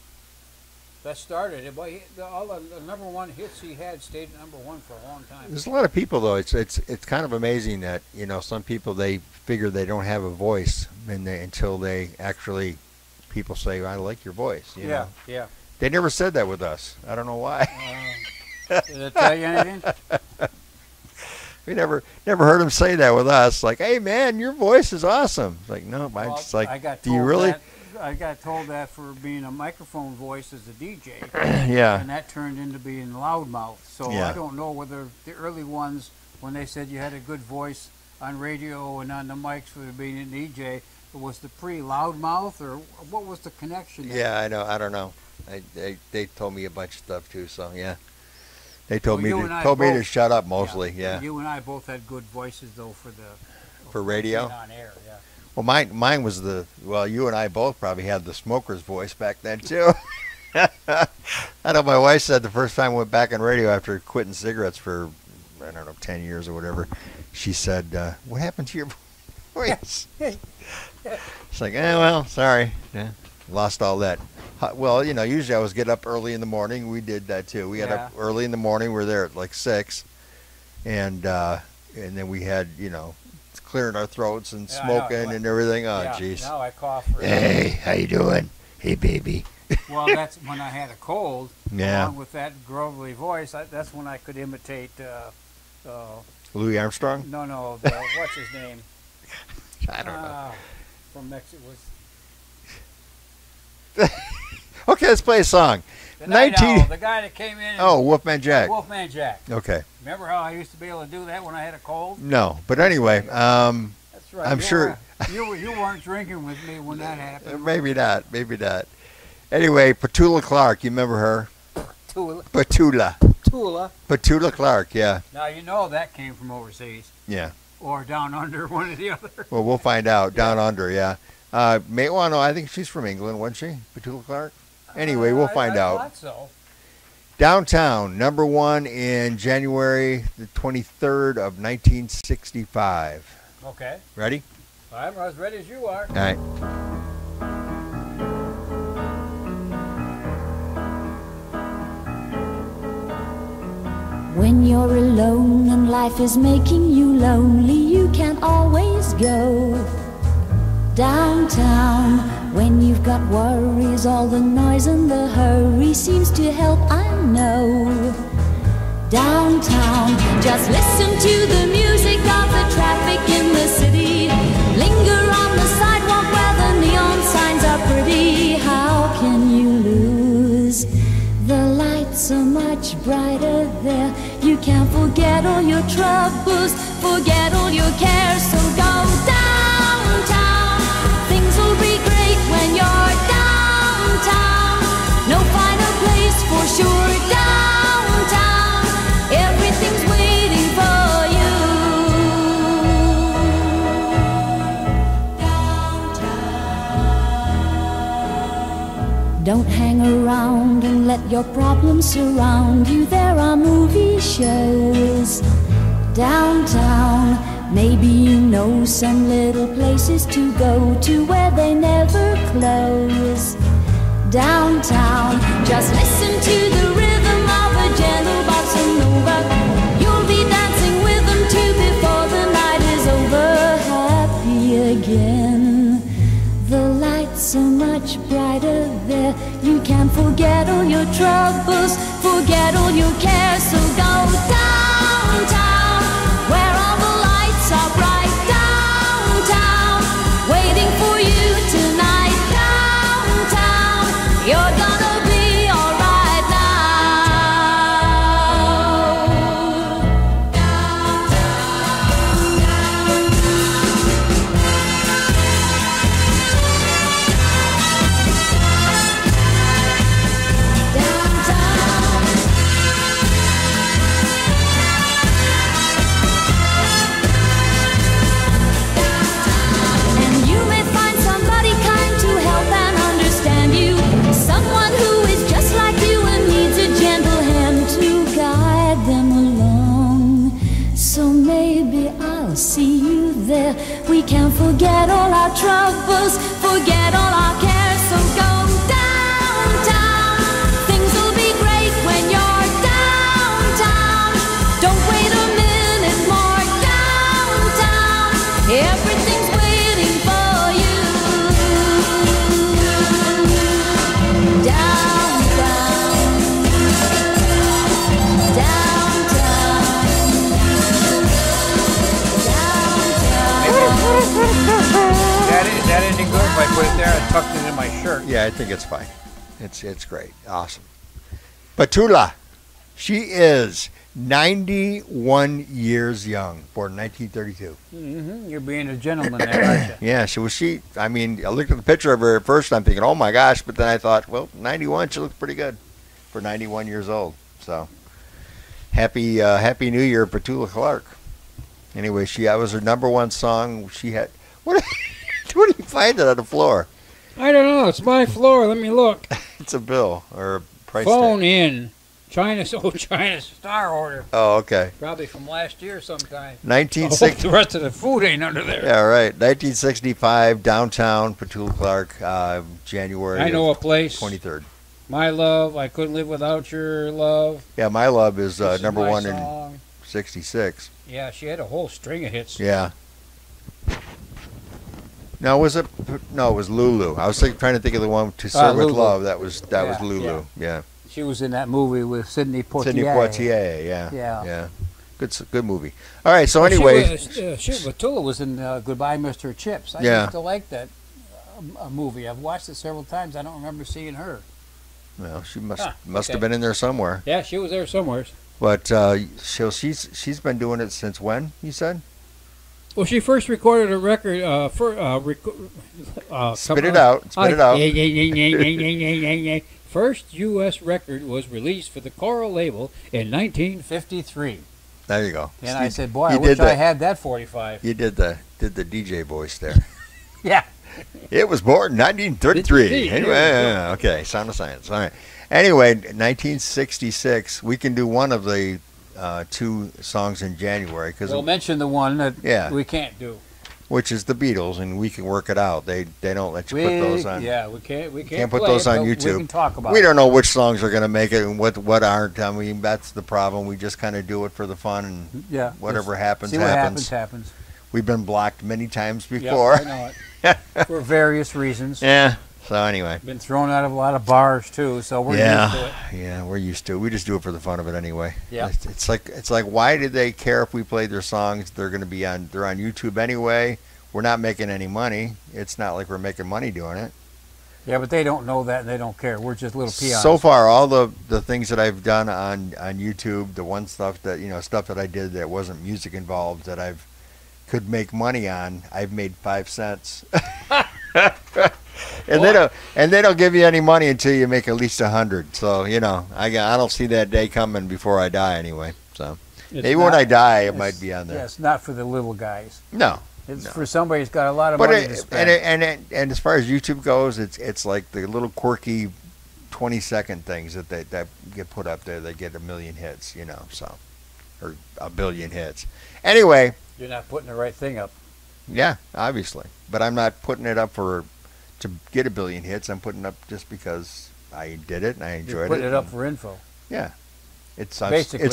started it. But all the number one hits he had stayed at number one for a long time. There's a lot of people, though. It's kind of amazing that, you know, some people, they figure they don't have a voice until they actually, people say, I like your voice. You know? Yeah. They never said that with us. I don't know why. Did it tell you anything? We never heard them say that with us. Like, hey, man, your voice is awesome. Like, no, Well, it's like, I got do you told really? I got told that for being a microphone voice as a DJ. Yeah. And that turned into being loudmouth. So Yeah. I don't know whether the early ones, when they said you had a good voice on radio and on the mics for being a DJ, was the pre-loudmouth, or what was the connection there? Yeah, I know. I don't know. They told me a bunch of stuff too. So yeah, they told me to shut up mostly. Yeah. You and I both had good voices though for radio. being on air. Yeah. Well, mine was you and I both probably had the smoker's voice back then too. I know my wife said the first time I went back on radio after quitting cigarettes for, I don't know, 10 years or whatever, she said, what happened to your voice? It's like, well, sorry. Yeah, lost all that. Well, you know, usually I was get up early in the morning. We did that too. We got up early in the morning. We were there at like 6. And then we had, you know, clearing our throats and smoking and everything. Oh, jeez. Now I cough. Hey, how you doing? Hey, baby. Well, that's when I had a cold. Yeah. Along with that grovelly voice, that's when I could imitate. Louis Armstrong? No. What's his name? I don't know. From Mexico. Okay, let's play a song. The guy that came in. Wolfman Jack. Wolfman Jack. Okay. Remember how I used to be able to do that when I had a cold? No, but anyway, that's right. I'm sure you weren't drinking with me when that happened. Maybe not. Anyway, Petula Clark, you remember her? Petula Clark, yeah. Now you know that came from overseas. Yeah. Or down under, one or the other. Well, we'll find out. Down under, yeah. No, I think she's from England, wasn't she? Petula Clark? Anyway, we'll find out. I thought so. Downtown, number 1 in January the 23rd of 1965. Okay. Ready? I'm as ready as you are. All right. When you're alone and life is making you lonely, you can't always go downtown. When you've got worries, all the noise and the hurry seems to help, I know. Downtown, just listen to the music of the traffic. forget all your troubles, forget all your cares. So go downtown. Things will be great when you're downtown. No finer place for sure. Downtown, everything's waiting for you. Downtown. Don't hang around and let your problems surround you. There are movie shows downtown. Maybe you know some little places to go to where they never close. Downtown, just listen to the rhythm of a gentle bossa nova. You'll be dancing with them too before the night is over. Happy again. The lights are much brighter there. You can forget all your troubles, forget all your cares. So go downtown, where all the lights are bright. Downtown, waiting for you tonight. Downtown, you're gonna be alright now. Downtown. And you may find somebody kind to help and understand you. Someone who is just like you and needs a gentle hand to guide them along. So maybe I'll see you there. We can forget all our troubles, forget all our cares. So go downtown. Things will be great when you're downtown. Don't wait a minute more. Downtown, everything's waiting for you. Downtown, downtown, Is that any good if I put it there and tucked it in my shirt? Yeah, I think it's fine. It's great. Awesome. Petula, she is 91 years young, born in 1932. You're being a gentleman there, aren't you? Yeah, I mean, I looked at the picture of her at first, I'm thinking, oh my gosh, but then I thought, well, 91, she looks pretty good for 91 years old. So, happy New Year, Petula Clark. Anyway, that was her #1 song. She had, what do you find it on the floor? I don't know. It's my floor. Let me look. It's a bill or a price Phone tag. in. China Star order. Oh, okay. Probably from last year sometime. 1960. The rest of the food ain't under there. Yeah, right. 1965, downtown, Petula Clark, January. I know a place. 23rd. My Love, I Couldn't Live Without Your Love. Yeah, My Love is This is my #1 song. in 66. Yeah, she had a whole string of hits. Yeah. No, was it? No, it was Lulu. I was trying to think of the one To Serve with Lulu. Love. That was Yeah, Lulu. Yeah. She was in that movie with Sidney Poitier. Sidney Poitier. Yeah. Yeah. Yeah. Good movie. All right. So Well, anyway, Petula was in Goodbye, Mr. Chips. I Yeah. used to like that movie. I've watched it several times. I don't remember seeing her. well, she must okay. have been in there somewhere. Yeah, she was there somewhere. But she's been doing it since when? You said? Well, she first recorded a record Spit it out. Spit it out. First U.S. record was released for the Coral label in 1953. There you go. And I said, boy, you I wish did I had that 45. You did the DJ voice there. Yeah. It was born in 1933. 53, Anyway, yeah. okay, Sound of Science. All right. Anyway, 1966. We can do one of the 2 songs in January We'll mention the one that Yeah. we can't do. which is the Beatles, and we can work it out. They don't let you put those on. Yeah, we can't Put play those it, on but YouTube. We can talk about We it. don't know which songs are going to make it and what aren't. I mean, that's the problem. We just kind of do it for the fun, and Yeah. whatever happens, See what happens. happens. We've been blocked many times Yep, before. I know it. For various reasons. Yeah. So anyway. Been thrown out of a lot of bars too, so we're used to it. Yeah, we're used to it. We just do it for the fun of it anyway. Yeah. It's like why do they care if we play their songs? They're on YouTube anyway. We're not making any money. It's not like we're making money doing it. Yeah, but they don't know that and they don't care. We're just little peons. So far, all the things that I've done on YouTube, the one stuff that stuff that I did that wasn't music involved that I've could make money on, I've made 5 cents. And they don't give you any money until you make at least 100. So I don't see that day coming before I die anyway. So maybe when I die, it might be on there. Yeah, it's not for the little guys. No. It's for somebody who's got a lot of money to spend. And as far as YouTube goes, it's like the little quirky 20-second things that get put up there. They get 1 million hits, so or 1 billion hits. Anyway, you're not putting the right thing up. Yeah, obviously, but I'm not putting it up to get 1 billion hits. I'm putting it up just because I did it and I enjoyed it. You're putting it up for info. Yeah, it's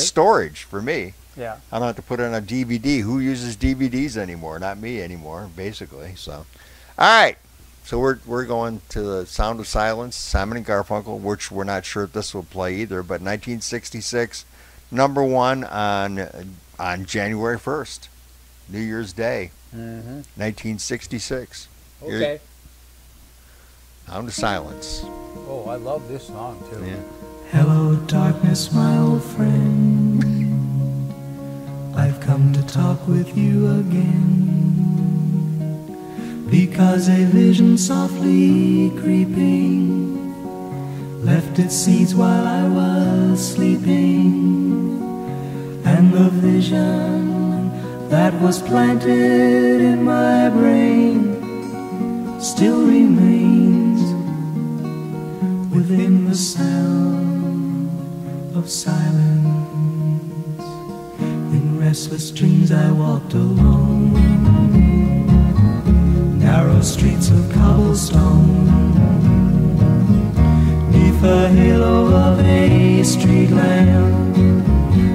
storage for me. Yeah. I don't have to put it on a DVD. Who uses DVDs anymore? Not me anymore, basically. So, all right. So we're going to the Sound of Silence, Simon and Garfunkel, which we're not sure if this will play either, but 1966, #1 on January 1st, New Year's Day, 1966. Okay. Sound of Silence. Oh, I love this song too. Yeah. Hello, darkness, my old friend. I've come to talk with you again, because a vision softly creeping left its seeds while I was sleeping, and the vision that was planted in my brain still remains within the sound of silence. In restless dreams I walked alone, narrow streets of cobblestone, neath the halo of a street lamp.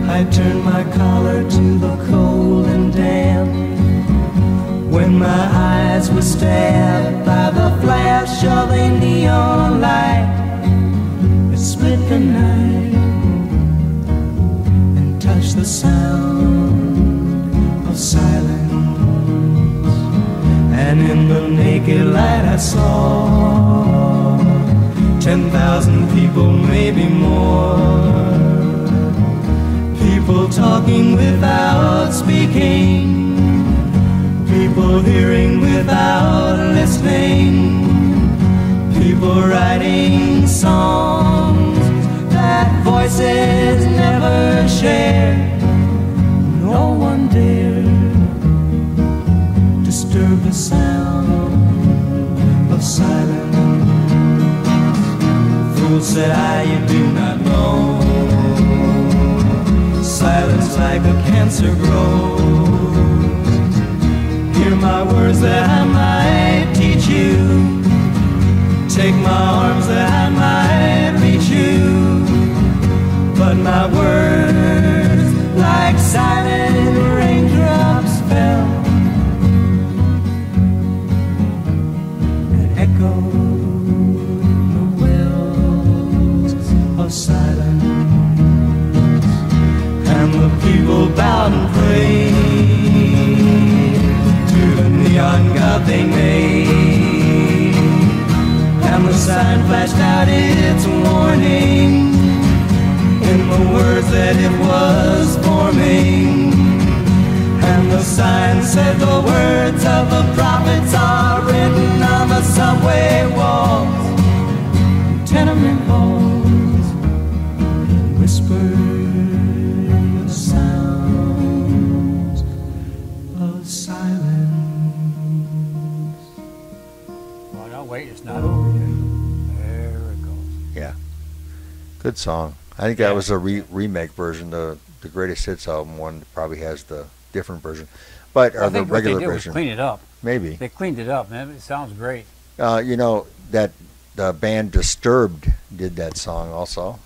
I turned my collar to the cold and damp, when my eyes were stabbed by the flash of a neon light. It split the night and touched the sound of silence. And in the naked light I saw 10,000 people, maybe more, people talking without speaking, people hearing without listening, people writing songs that voices never shared. No one dared disturb the sound of silence. Fool, said I, you do not know, silence like a cancer grows. Hear my words that I might teach you, take my arms that I might reach you, but my words like silent raindrops fell and echoed in the wells of silence. And the people bowed and prayed to the neon god they made, and the sign flashed out its warning in the words that it was forming. And the sign said the words of the prophets are written on the subway walls, tenement halls, and whispered sounds of silence. Oh no, wait, it's not over yet. There it goes. Yeah. Good song. I think that was a remake version. The Greatest Hits album one probably has the different version, but or the regular version. Clean it up. Maybe they cleaned it up, man. It sounds great. That the band Disturbed did that song also,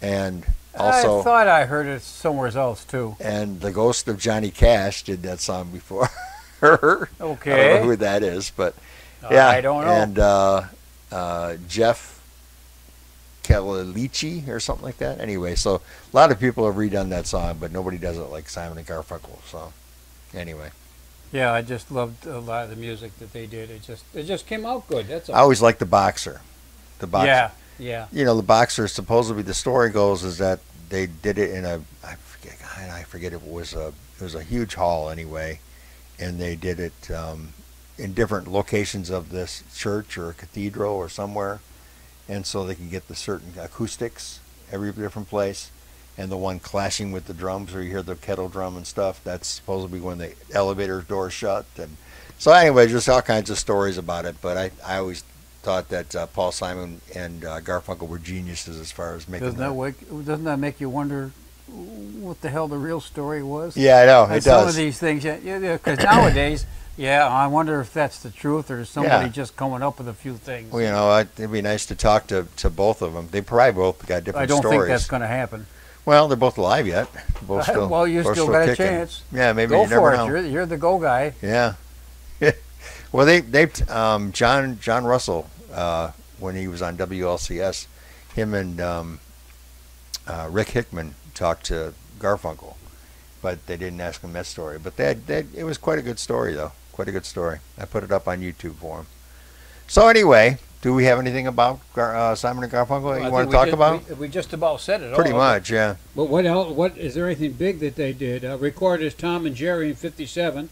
and also I thought I heard it somewhere else too. And the Ghost of Johnny Cash did that song before. Okay, I don't know who that is, but yeah, I don't know. And Jeff Kalalichi or something like that. Anyway, so a lot of people have redone that song, but nobody does it like Simon and Garfunkel. So, anyway, Yeah, I just loved a lot of the music that they did. It just came out good. That's all. I always liked the Boxer. The Boxer. Yeah, yeah. You know, the Boxer, supposedly the story goes is that they did it in I forget it was a huge hall anyway, and they did it in different locations of this church or cathedral or somewhere, and so they could get the certain acoustics every different place, and the one clashing with the drums or you hear the kettle drum and stuff, that's supposed to be when the elevator door shut. And so anyway, just all kinds of stories about it, but I always thought that Paul Simon and Garfunkel were geniuses as far as making Doesn't that make you wonder what the hell the real story was? Yeah, I know, and it some does. of these things, because nowadays, I wonder if that's the truth or is somebody just coming up with a few things. Well, you know, it'd be nice to talk to both of them. They probably both got different stories. I don't think that's going to happen. Well, they're both alive yet. Both still, well, you both still got a kicking. chance. Yeah, maybe go you never for it. know. You're the go guy. Yeah. Well, they John Russell when he was on WLCS, him and Rick Hickman talked to Garfunkel, but they didn't ask him that story. But it was quite a good story, though. Quite a good story. I put it up on YouTube for him. So anyway, do we have anything about Simon and Garfunkel you want to talk about? We just about said it. Pretty much, yeah. But what else? What is there anything big that they did? Recorded as Tom and Jerry in '57.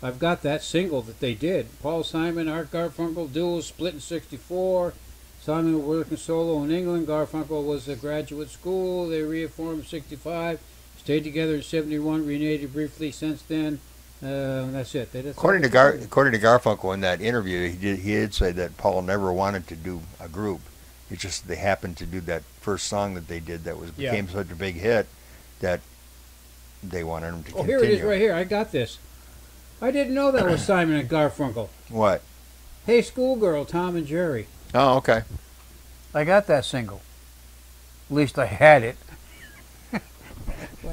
I've got that single that they did. Paul Simon, Art Garfunkel duo split in '64. Simon was working solo in England. Garfunkel was at graduate school. They reformed in '65. Stayed together in '71. Reunited briefly since then. That's it. According to Garfunkel in that interview, he did say that Paul never wanted to do a group. It's just they happened to do that first song that they did that became such a big hit that they wanted him to continue. Oh, here it is right here. I got this. I didn't know that was Simon and Garfunkel. What? Hey Schoolgirl, Tom and Jerry. Oh, okay. I got that single. At least I had it.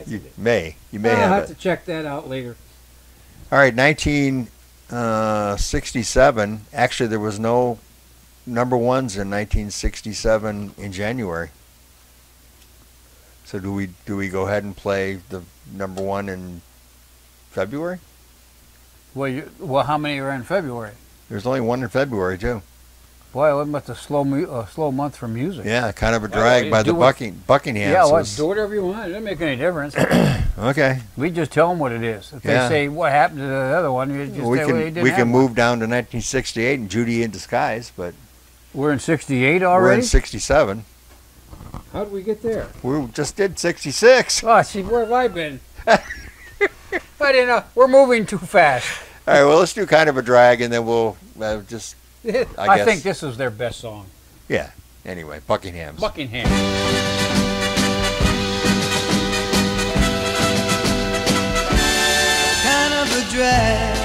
You may I'll have to check that out later. All right, 1967. Actually, there was no number ones in 1967 in January. So do we go ahead and play the number one in February? Well, how many are in February? There's only one in February too. Boy, it must a slow month for music. Yeah, kind of a drag by the Buckinghams. Yeah, well, do whatever you want. It doesn't make any difference. Okay. We just tell them what it is. If they say what happened to the other one, you just say we can move down to 1968 and Judy in Disguise, but we're in '68 already. We're in '67. How did we get there? We just did '66. Oh, see, where have I been? I didn't know. We're moving too fast. All right, well, let's do kind of a drag, and then we'll just. I think this is their best song. Yeah. Anyway, Buckinghams. Buckingham. Kind of a drag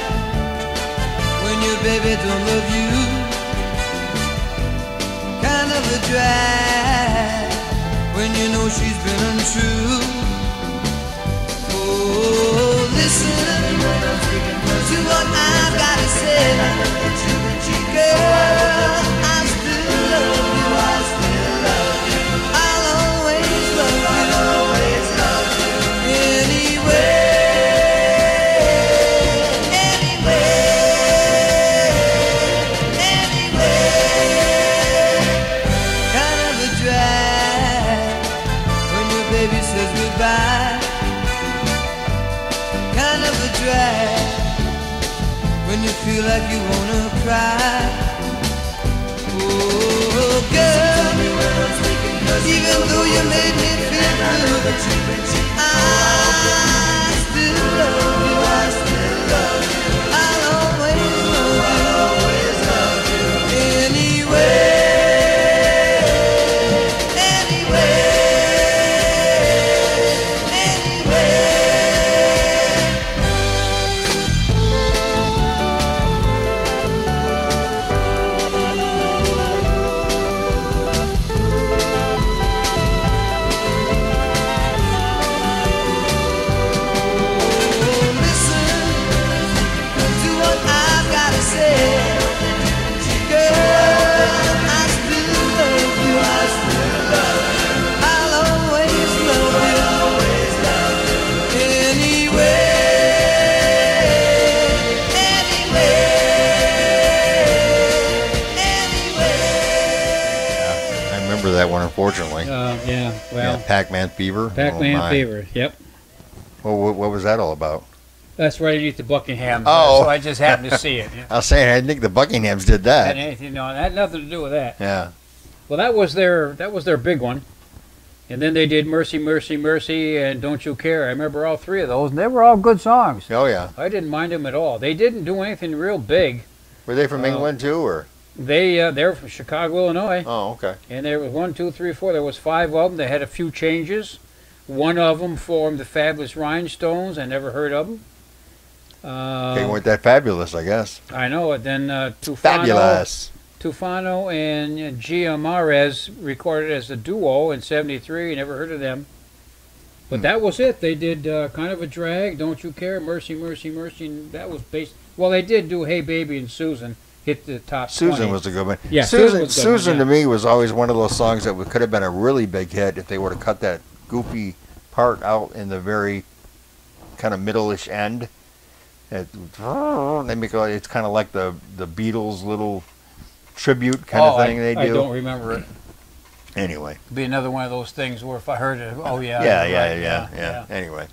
when your baby don't love you. Kind of a drag when you know she's been untrue. Oh, listen to what I've got to say. Girl, I still love you. I'll always love you. Anyway, kind of a drag when your baby says goodbye. Kind of a drag when you feel like you wanna cry. Oh, girl, even though you made me feel blue, I still love you. I'll always love you. Anyway. that one, unfortunately. Yeah, well. Yeah, Pac-Man Fever. Pac-Man Fever, yep. Well, what was that all about? That's right underneath the Buckingham. Oh. So I just happened to see it. Yeah. I was saying, I think the Buckinghams did that. Had anything, no, it had nothing to do with that. Yeah. Well, that was their big one. And then they did Mercy, Mercy, Mercy, and Don't You Care. I remember all three of those, and they were all good songs. Oh, yeah. I didn't mind them at all. They didn't do anything real big. Were they from England, too, or? They're from Chicago, Illinois. Oh, okay. And there was 1, 2, 3, 4. There was 5 of them. They had a few changes. One of them formed the Fabulous Rhinestones. I never heard of them. They weren't that fabulous, I guess. I know it. Then Tufano and Gia Mares recorded as a duo in '73. Never heard of them. But that was it. They did kind of a drag, Don't You Care, Mercy, Mercy, Mercy. And that was based. Well, they did do Hey Baby and Susan. Hit the top 20. Susan was a good one. Yeah, Susan to me was always one of those songs that could have been a really big hit if they would have cut that goofy part out in the very kind of middle-ish end. They make it's kind of like the Beatles' little tribute kind of thing they do. I don't remember it. Anyway. It'd be another one of those things where if I heard it, oh yeah. Yeah. Anyway,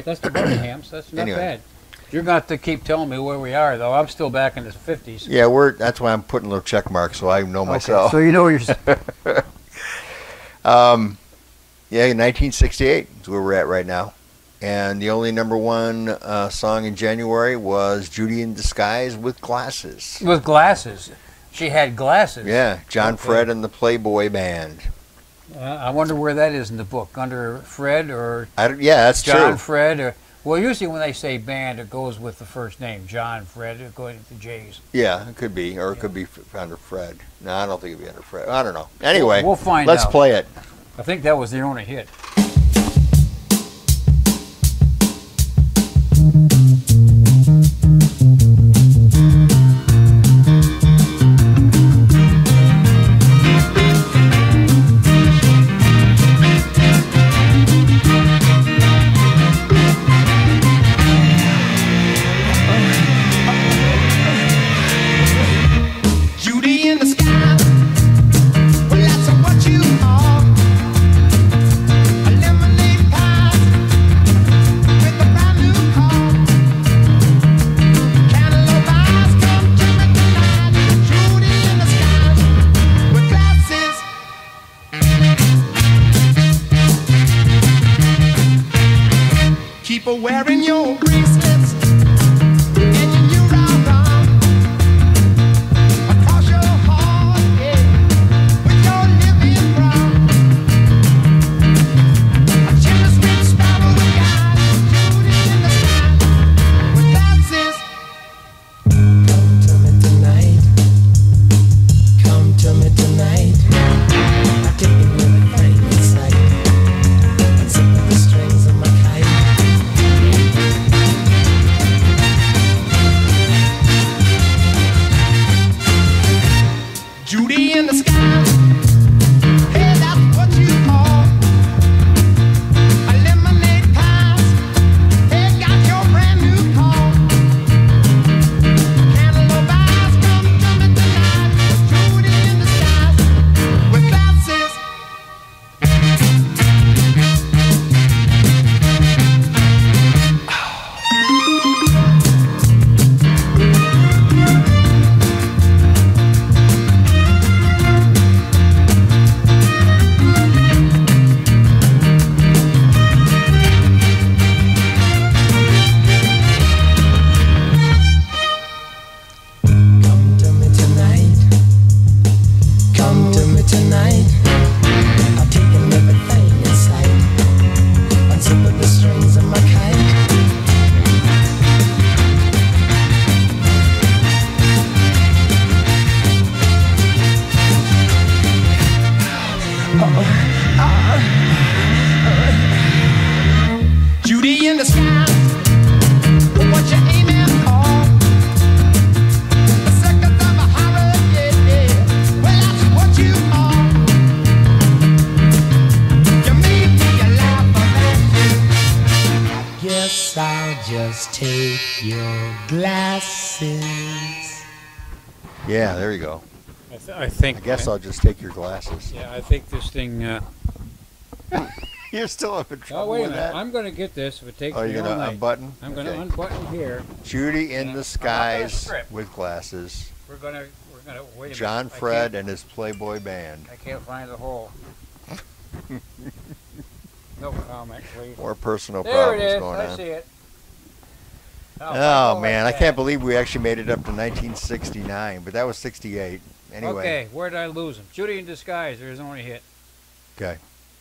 that's the Birminghams. That's not bad. You're going to have to keep telling me where we are, though. I'm still back in the 50s. Yeah, that's why I'm putting little check marks so I know myself. So you know you're... 1968 is where we're at right now. And the only #1 song in January was Judy in Disguise with Glasses. With glasses. She had glasses. Yeah, John Fred and the Playboy Band. I wonder where that is in the book. Under Fred or that's John true. Fred? Or, well, usually when they say band, it goes with the first name. John Fred, going to the J's. Yeah, it could be. Or it could be under Fred. No, I don't think it would be under Fred. I don't know. Anyway, we'll find out. Let's play it. I think that was the only hit. Wearing your bracelets and your new round across your heart, yeah, with your living brown. A chimney sweet sparrow with guys shooting in the sky with glasses. Come to me tonight. Come to me tonight. I take it with a fine sight and sing the strings of my kite. Judy in the sky, hey, that's what you call a lemonade pie. Hey, got your brand new car. Cantaloupe eyes, come to me tonight. Judy in the sky with glasses. Tonight, I'm taking everything in sight, unzipping the strings of my kite. Judy in the sky, what you aiming for? The seconds of a horror, yeah. Well, that's what you are. You made me a laugh about you. Guess I'll just take your glasses. Yeah, there you go. I think. I guess I'll just take your glasses. Yeah, I think this thing. You're still having Oh, trouble wait a with minute. that? I'm going to get this if it takes Oh, me you're all going to night. unbutton? I'm going to Okay. unbutton here. Judy in the Skies strip. with glasses. We're going to wait a John minute. Fred and his Playboy band. I can't find the hole. No comment, please. More personal There problems it is. going I on. see it. Oh, man, I can't believe we actually made it up to 1969, but that was 68. Anyway. Okay, where did I lose him? Judy in Disguise. There's only hit. Okay.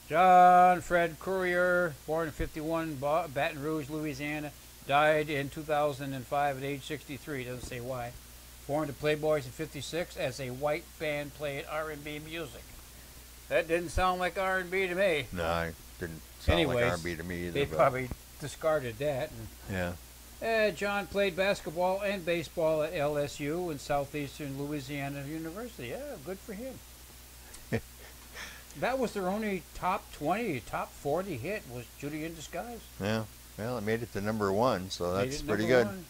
John Fred Courier, born in 51, Baton Rouge, Louisiana. Died in 2005 at age 63. Doesn't say why. Formed the Playboys in 56 as a white band playing R&B music. That didn't sound like R&B to me. No, it didn't sound like Anyways, R&B to me either. They but probably discarded that. yeah. John played basketball and baseball at LSU and Southeastern Louisiana University. Yeah, good for him. That was their only top 20, top 40 hit was Judy in Disguise. Yeah. Well, it made it to number 1, so Made that's it pretty number good. one.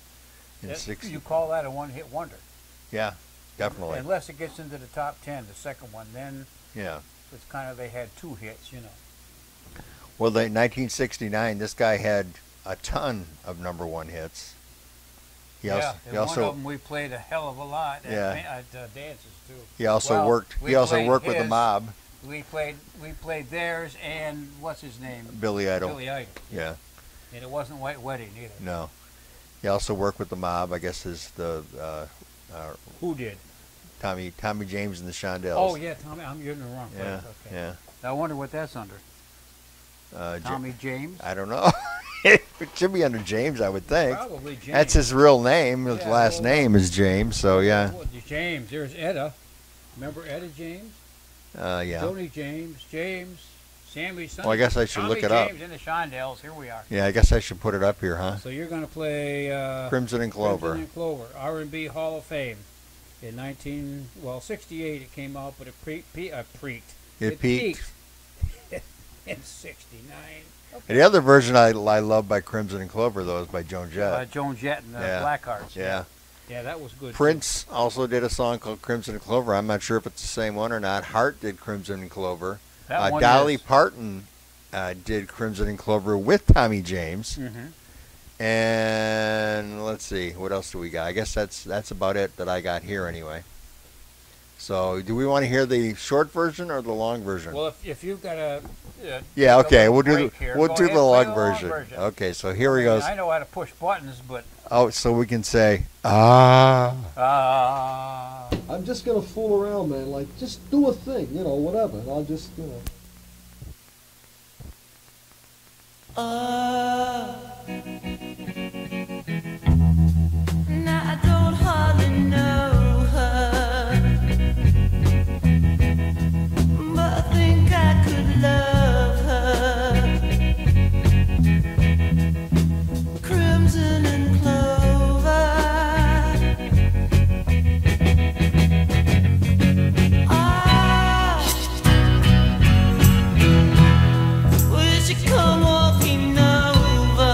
In That- 60. You call that a one-hit wonder. Yeah, definitely. Unless it gets into the top 10, the second one, then Yeah. it's kind of they had 2 hits, you know. Well, in 1969, this guy had a ton of number 1 hits. He Yeah, also, and he one also, of them we played a hell of a lot at, Yeah. at dances too. he also Well, worked. we He also played worked with the his, mob, We played theirs and what's his name? Billy Idol. Billy Idol. Yeah. And it wasn't White Wedding either. No. He also worked with the mob. I guess is the Who did? Tommy James and the Shondells. Oh yeah, Tommy. You're in the wrong place. Yeah. Okay. Yeah. I wonder what that's under. Tommy James. I don't know. It should be under James, I would think. Probably James. That's his real name. His Yeah, last well, name is James. So yeah. Well, James. There's Etta. Remember Etta James? Yeah. Joni James, Sammy. Well, I guess I should look it up. Tommy James and the Shondells. Here we are. Yeah, I guess I should put it up here, huh? So you're going to play Crimson and Clover. Crimson and Clover, R&B Hall of Fame. In 68 it came out, but it peaked. It peaked. In 69. The other version I love by Crimson and Clover, though, is by Joan Jett. Joan Jett and the Yeah. Blackhearts. Yeah. Yeah, that was good. Prince also did a song called Crimson and Clover. I'm not sure if it's the same one or not. Hart did Crimson and Clover. That one Dolly is. Parton did Crimson and Clover with Tommy James. Mm-hmm. And let's see, what else do we got? I guess that's about it that I got here anyway. So, do we want to hear the short version or the long version? Well, if you've got a yeah, okay, we'll do break here, we'll go do ahead, the play long version. Okay, so here he goes. I know how to push buttons, but Oh, so we can say ah. I'm just gonna fool around, man. Like, just do a thing, whatever. And I'll just, Now I don't hardly know her, but I think I could love her. Crimson and clover. Will she come walking over?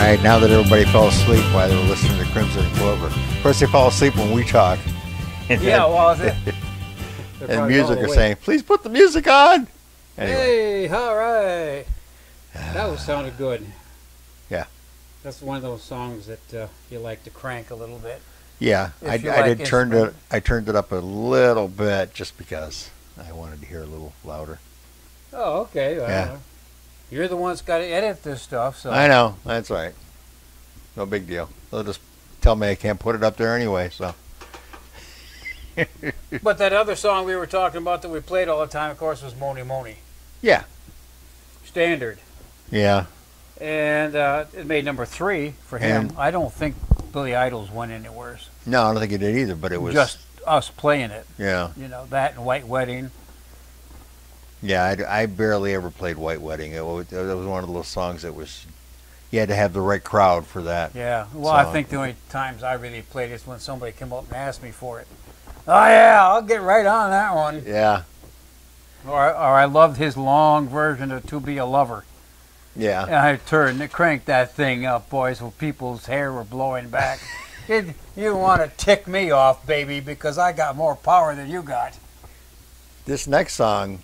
right, now that everybody fell asleep while they were listening to Crimson and Clover. Of course, they fall asleep when we talk. Yeah, well, And music are saying, please put the music on. Anyway. Hey, all right. That was sounded good. Yeah. That's one of those songs that you like to crank a little bit. Yeah, I like did turned it up a little bit just because I wanted to hear a little louder. Oh, okay. Well, Yeah. You're the one that's got to edit this stuff, so. I know, that's right. No big deal. They'll just tell me I can't put it up there anyway, so. But that other song we were talking about that we played all the time, of course, was Moni Moni. Yeah. Standard. Yeah. And it made number 3 for him. And- I don't think Billy Idol's went anywhere. No, I don't think it did either, but it was. Just us playing it. Yeah. You know, that and White Wedding. Yeah, I barely ever played White Wedding. It was one of those songs that was, you had to have the right crowd for that. Yeah, well, I think the only times I really played is when somebody came up and asked me for it. Oh, yeah, I'll get right on that one. Yeah. Or I loved his long version of To Be a Lover. Yeah. And I turned and cranked that thing up, boys, when people's hair were blowing back. You want to tick me off, baby, because I got more power than you got. This next song.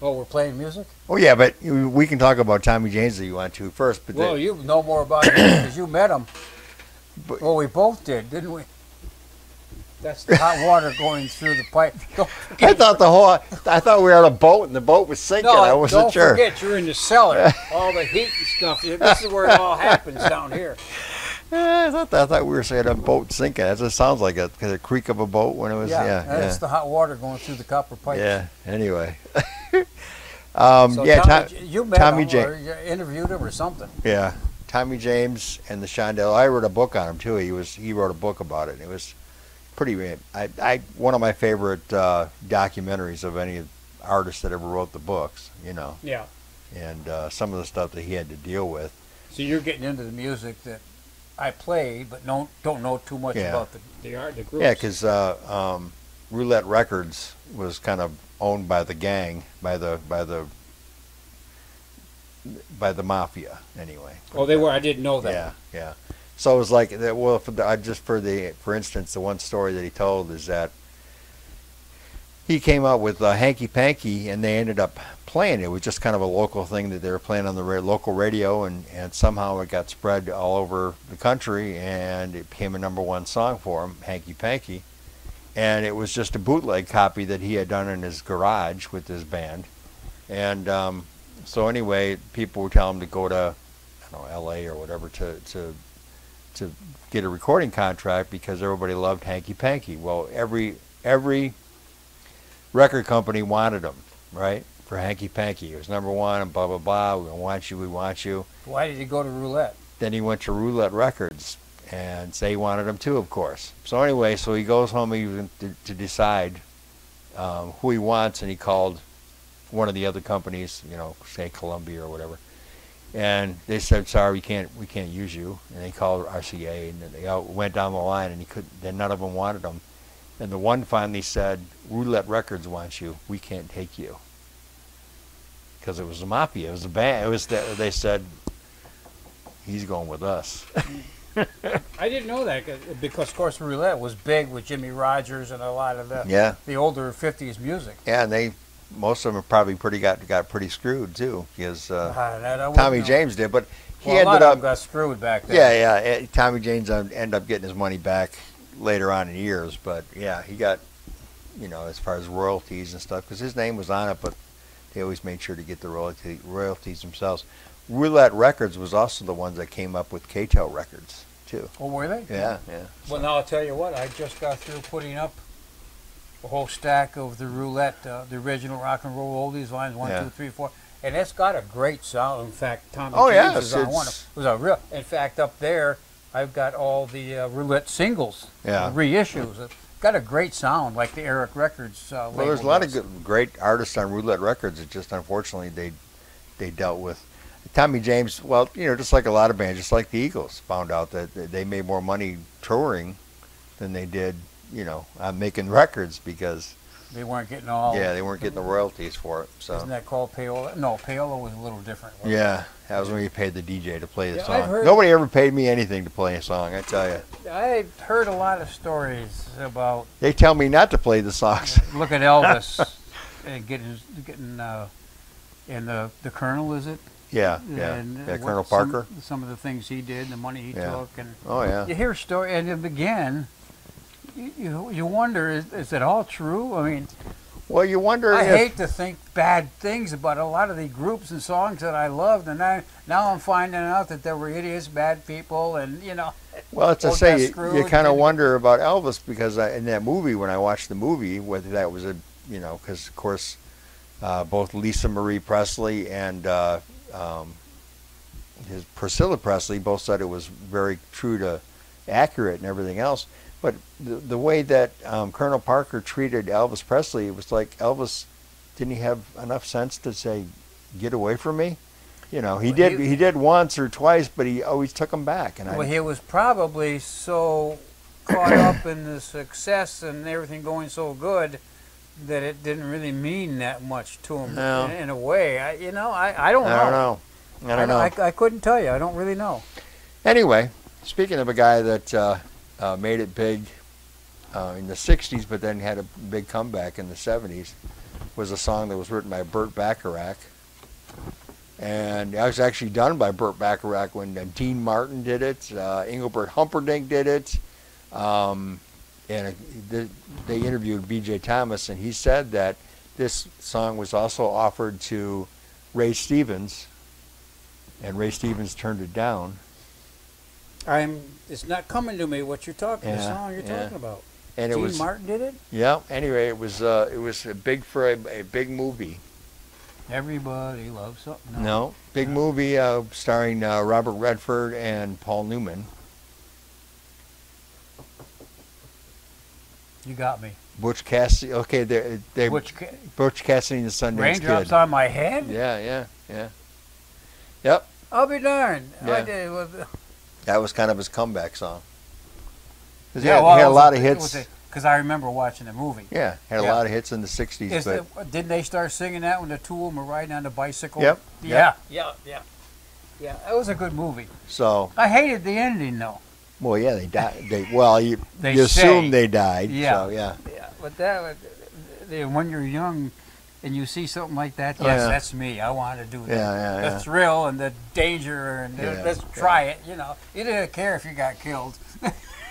Oh, we're playing music? Oh, yeah, but we can talk about Tommy James if you want to first. But Well, you know more about him because you met him. Well, we both did, didn't we? That's the hot water going through the pipe. I thought we were on a boat and the boat was sinking. No, I wasn't sure. Don't forget, you're in the cellar. All the heat and stuff. This is where it all happens down here. I thought we were saying a boat sinking. That just sounds like a creak of a boat when it was. Yeah, that's the hot water going through the copper pipe. Yeah. Anyway. So yeah. You met Tommy him James. or you interviewed him or something. Yeah. Tommy James and the Shondells. I wrote a book on him too. He wrote a book about it. It was pretty. One of my favorite documentaries of any artist that ever wrote the books. You know. Yeah. And some of the stuff that he had to deal with. So you're getting into the music that I played, but don't know too much about the art, the groups. Yeah, because Roulette Records was kind of owned by the gang, by the mafia, anyway. Oh, they were. I didn't know that. Yeah, yeah. So it was like, well, for instance, the one story that he told is that he came out with Hanky Panky, and they ended up playing it. It was just kind of a local thing that they were playing on the local radio, and somehow it got spread all over the country, and it became a #1 song for him, Hanky Panky. And it was just a bootleg copy that he had done in his garage with his band. And so anyway, people were telling him to go to, I don't know, L.A. or whatever to get a recording contract because everybody loved Hanky Panky. Well, every record company wanted him, right, for Hanky Panky. It was #1 and blah, blah, blah. We want you, we want you. Why did he go to Roulette? Then he went to Roulette Records, and they wanted him too, of course. So anyway, so he goes home to decide who he wants, and he called one of the other companies, you know, say Columbia or whatever. And they said, sorry, we can't use you. And they called RCA, and they went down the line, and then none of them wanted him. And the one finally said, Roulette Records wants you. We can't take you. Because it was the mafia. It was the band. They said, he's going with us. I didn't know that because, of course, Roulette was big with Jimmy Rogers and a lot of the older 50s music. Yeah, and most of them probably got pretty screwed, too, because Tommy James did. But he ended up... a lot of them got screwed back then. Yeah. Tommy James ended up getting his money back later on in years, but yeah, he got, you know, as far as royalties and stuff, because his name was on it, but they always made sure to get the royalties themselves. Roulette Records was also the ones that came up with K-Tel Records, too. Oh, were they? Yeah. Well, now I'll tell you what, I just got through putting up a whole stack of the Roulette, the original rock and roll oldies, lines 1, 2, 3, 4, and it's got a great sound. In fact, Tommy James is on one. It was a real. In fact, up there, I've got all the Roulette singles, reissues. It's got a great sound, like the Eric Records label. Well, there's a lot of great artists on Roulette Records. It just, unfortunately, they dealt with. Tommy James, well, you know, just like a lot of bands, just like the Eagles, found out that they made more money touring than they did, you know, making records because they weren't getting all. Yeah, they weren't getting the royalties for it. So isn't that called payola? No, payola was a little different. Yeah, That was when you paid the DJ to play the Yeah, I've song. heard- Nobody ever paid me anything to play a song, I tell you. I've heard a lot of stories about They tell me not to play the songs. look at Elvis and getting and the Colonel, is it? Yeah, And, yeah, what Colonel Parker. Some of the things he did, the money he Yeah. took, and Oh, yeah. you hear a story, and again, you wonder, is it all true? I mean, Well, you wonder I if... hate to think bad things about a lot of the groups and songs that I loved, and now I'm finding out that there were idiots, bad people, and Well, it's to Old say, Death you Scrooge kind of and- wonder about Elvis because in that movie, when I watched the movie, whether that was because of course, both Lisa Marie Presley and his Priscilla Presley both said it was very true to accurate and everything else. But the way that Colonel Parker treated Elvis Presley, it was like Elvis, didn't he have enough sense to say, "Get away from me"? He did once or twice, but he always took him back. And he was probably so caught up in the success and everything going so good that it didn't really mean that much to him. No. In a way. I don't know. I don't know. I couldn't tell you. I don't really know. Anyway, speaking of a guy that made it big in the 60s, but then had a big comeback in the 70s, was a song that was written by Burt Bacharach. And it was actually done by Burt Bacharach when Dean Martin did it, Engelbert Humperdinck did it, and they interviewed B.J. Thomas, and he said that this song was also offered to Ray Stevens, and Ray Stevens turned it down. It's not coming to me what you're talking. The song you're talking about. And Dean Martin did it. Yeah. Anyway, it was a big for a big movie. Everybody loves something. No, big movie starring Robert Redford and Paul Newman. You got me. Butch Cassidy. Okay, Butch Cassidy and the Sundance Raindrops Kid. on my head. Yeah. Yep. I'll be darned. Yeah. That was kind of his comeback song. He Yeah, had a lot of hits. Because I remember watching the movie. Yeah, had a lot of hits in the 60s. Didn't they start singing that when the two of them were riding on the bicycle? Yep. Yeah. That was a good movie. So I hated the ending, though. Well, yeah, they died. You They assume say. they died. Yeah. So, yeah. But when you're young and you see something like that, yes, that's me. I want to do that. Yeah. The thrill and the danger and let's try it. You didn't care if you got killed.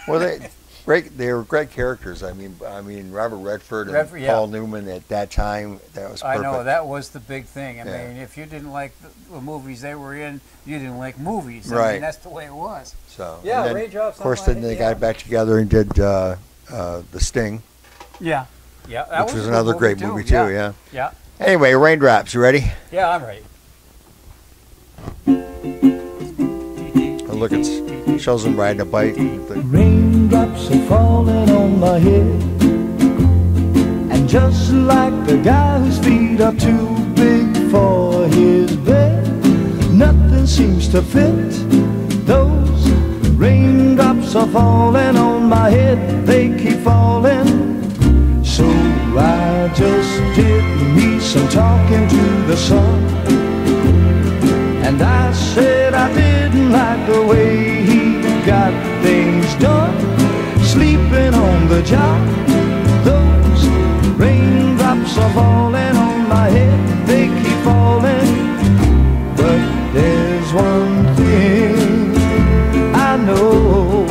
Well, they were great characters. I mean, Robert Redford and Paul Newman at that time, that was perfect. I know, that was the big thing. I mean, if you didn't like the movies they were in, you didn't like movies. I mean, that's the way it was. So, yeah, then, Raindrops. of course, then they got back together and did The Sting. Yeah. That which was another great movie too. Yeah. Anyway, Raindrops. You ready? Yeah, I'm ready. Oh, look, it shows him riding a bike. Raindrops are falling on my head, and just like the guy whose feet are too big for his bed, nothing seems to fit. Those raindrops are falling on my head, they keep falling. So I just did me some talking to the sun, and I said I didn't like the way he got things done, sleeping on the job. Those raindrops are falling on my head, they keep falling. But there's one thing I know,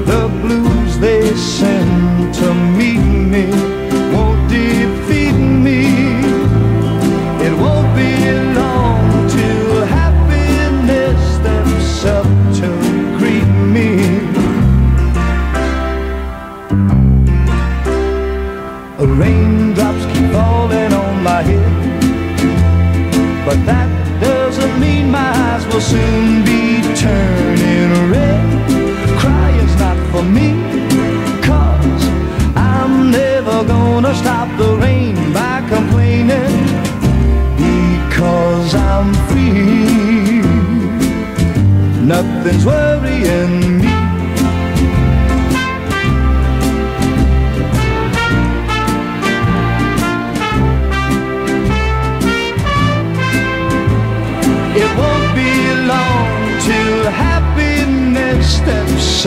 the blues they send to meet me won't defeat me. It won't be long till happiness steps up to greet me. Raindrops keep falling on my head,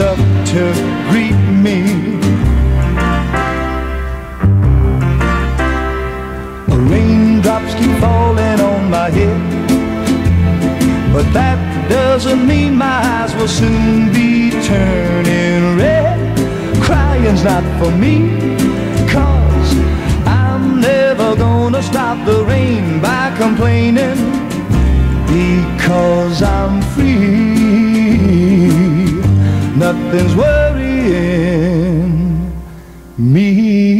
walks up to greet me. Raindrops keep falling on my head, but that doesn't mean my eyes will soon be turning red. Crying's not for me, 'cause I'm never gonna stop the rain by complaining, because I'm free. Nothing's worrying me.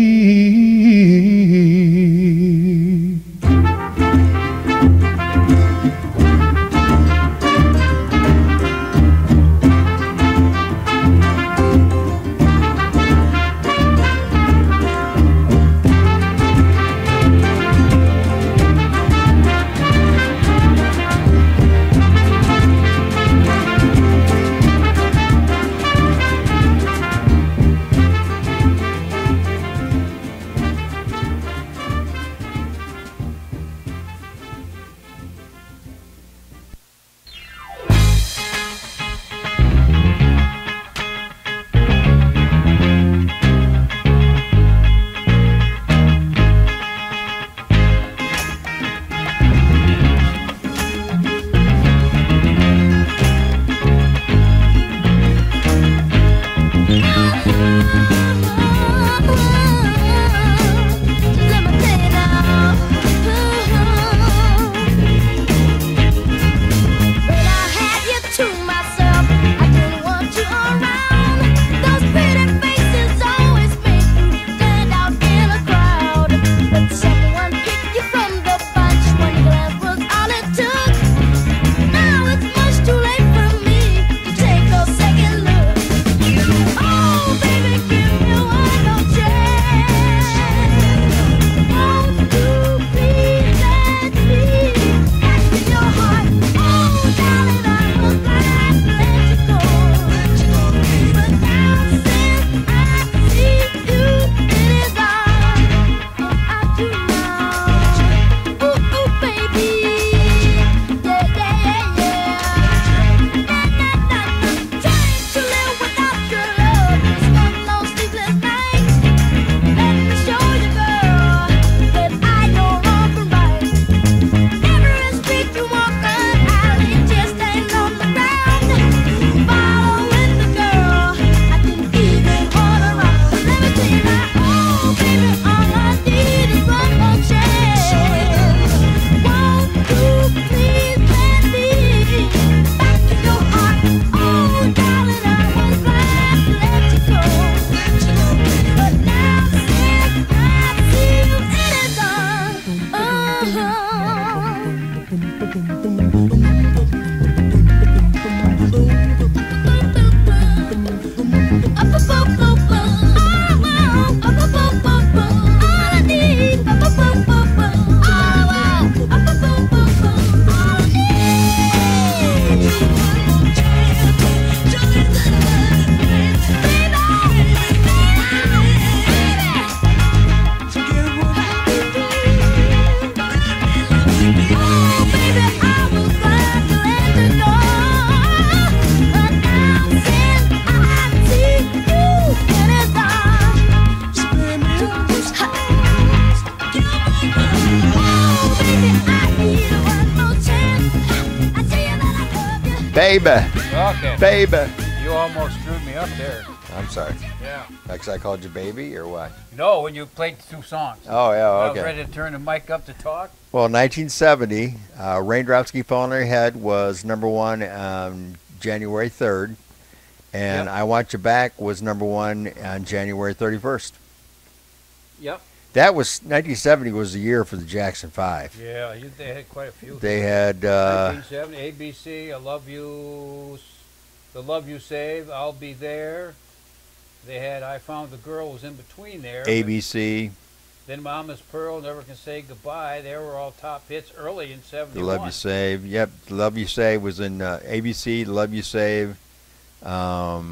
Baby. Okay. Baby. You almost screwed me up there. I'm sorry. Yeah. Because I called you baby or what? No, when you played two songs. Oh, yeah, I okay. was ready to turn the mic up to talk. Well, 1970, Raindrops Keep Falling on Your Head was number one on January 3rd. And Yep. I Want You Back was number one on January 31st. Yep. That was, 1970 was the year for the Jackson 5. Yeah, they had quite a few. They had 1970, ABC, I Love You, The Love You Save, I'll Be There. They had I Found the Girl was in between there. ABC. Then Mama's Pearl, Never Can Say Goodbye. They were all top hits early in 71. The Love You Save. Yep, The Love You Save was in ABC, The Love You Save. There was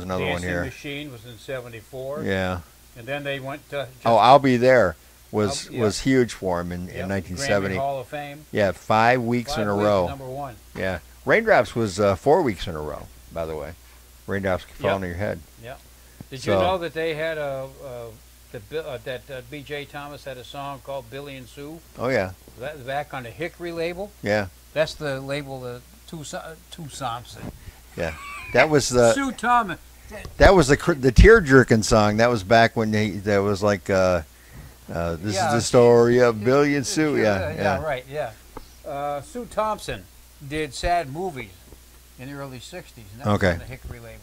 another one here. Dancing Machine was in 74. Yeah. And then they went to... I'll Be There was Yep. was huge for him in 1970. Grammy Hall of Fame. Yeah, 5 weeks in a row. Number one. Yeah. Raindrops was 4 weeks in a row. by the way. Raindrops Keep Falling on Your Head. Yeah. Did you know that they had that B.J. Thomas had a song called Billy and Sue? Oh, yeah. That back on the Hickory label? Yeah. That's the label, the Two Thompson. Yeah. That was the... Sue Thomas. That was the tear-jerking song. That was back when that was like, this is the story of Billy and Sue. Yeah, right, yeah. Sue Thompson did sad movies in the early 60s, and that was on the Hickory label.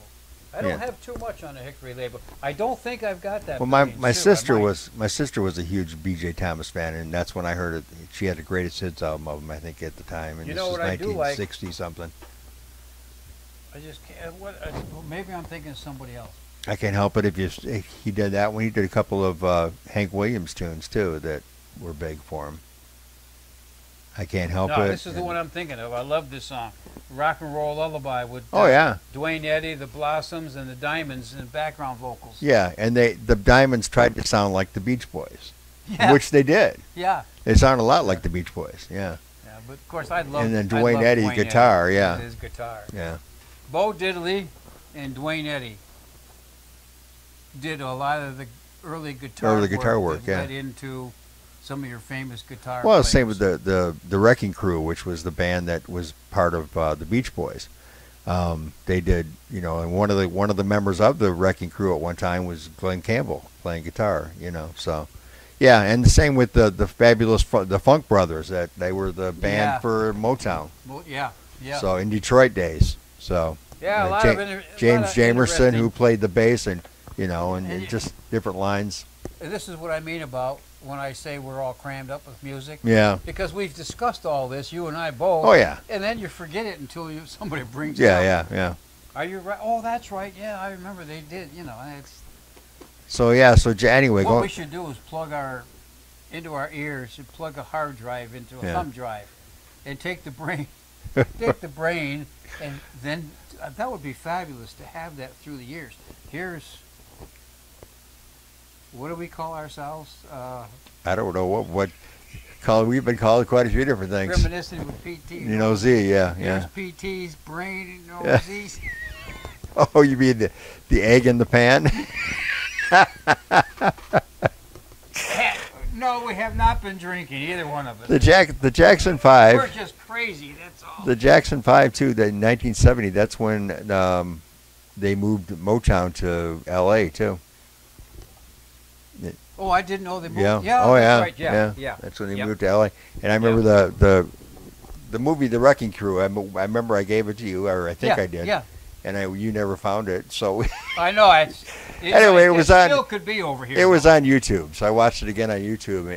I don't have too much on the Hickory label. I don't think I've got that. Well, my sister was a huge B.J. Thomas fan, and that's when I heard it. She had the greatest hits album of him, I think, at the time, and you this know was what 1960 I something. I just can't. Maybe I'm thinking of somebody else. I can't help it if he did that one. He did a couple of Hank Williams tunes too that were big for him. I can't help it. This is the one I'm thinking of. I love this song, "Rock and Roll Lullaby" with Dwayne Eddy, the Blossoms, and the Diamonds in background vocals. Yeah, and the Diamonds tried to sound like the Beach Boys, which they did. Yeah, they sound a lot like the Beach Boys. Yeah. Yeah, but of course I love. And then Dwayne Eddy guitar. Yeah. His guitar. Yeah. Bo Diddley and Dwayne Eddy did a lot of the early guitar work that led into some of your famous guitar players. Same with the Wrecking Crew, which was the band that was part of the Beach Boys. They did, and one of the members of the Wrecking Crew at one time was Glenn Campbell playing guitar. So yeah, and the same with the fabulous the Funk Brothers, that they were the band for Motown. Yeah. So in Detroit days. So James Jamerson, who played the bass, and and just different lines. And this is what I mean about when I say we're all crammed up with music. Yeah. Because we've discussed all this, you and I both. Oh yeah. And then you forget it until somebody brings it up. Yeah. Are you right? Oh, that's right. Yeah, I remember they did. It's. So yeah. So anyway, what we should do is plug into our ears and plug a hard drive into a thumb drive, and take the brain. Take the brain, and then that would be fabulous to have that through the years. Here's, what do we call ourselves? I don't know what we've been called quite a few different things. Reminiscing with PT. Z, yeah. Here's PT's brain, Z's. Oh, you mean the egg in the pan? No, we have not been drinking, either one of us. The Jackson 5. We're just crazy, that's all. The Jackson 5, too, in 1970, that's when they moved Motown to L.A., too. Oh, I didn't know they moved. Yeah. Oh, yeah. Right. Yeah. That's when they moved to L.A. And I remember the movie The Wrecking Crew. I remember I gave it to you, or I think I did. Yeah. And you never found it, so. I know. Anyway, it was on. Still could be over here. It was on YouTube, so I watched it again on YouTube,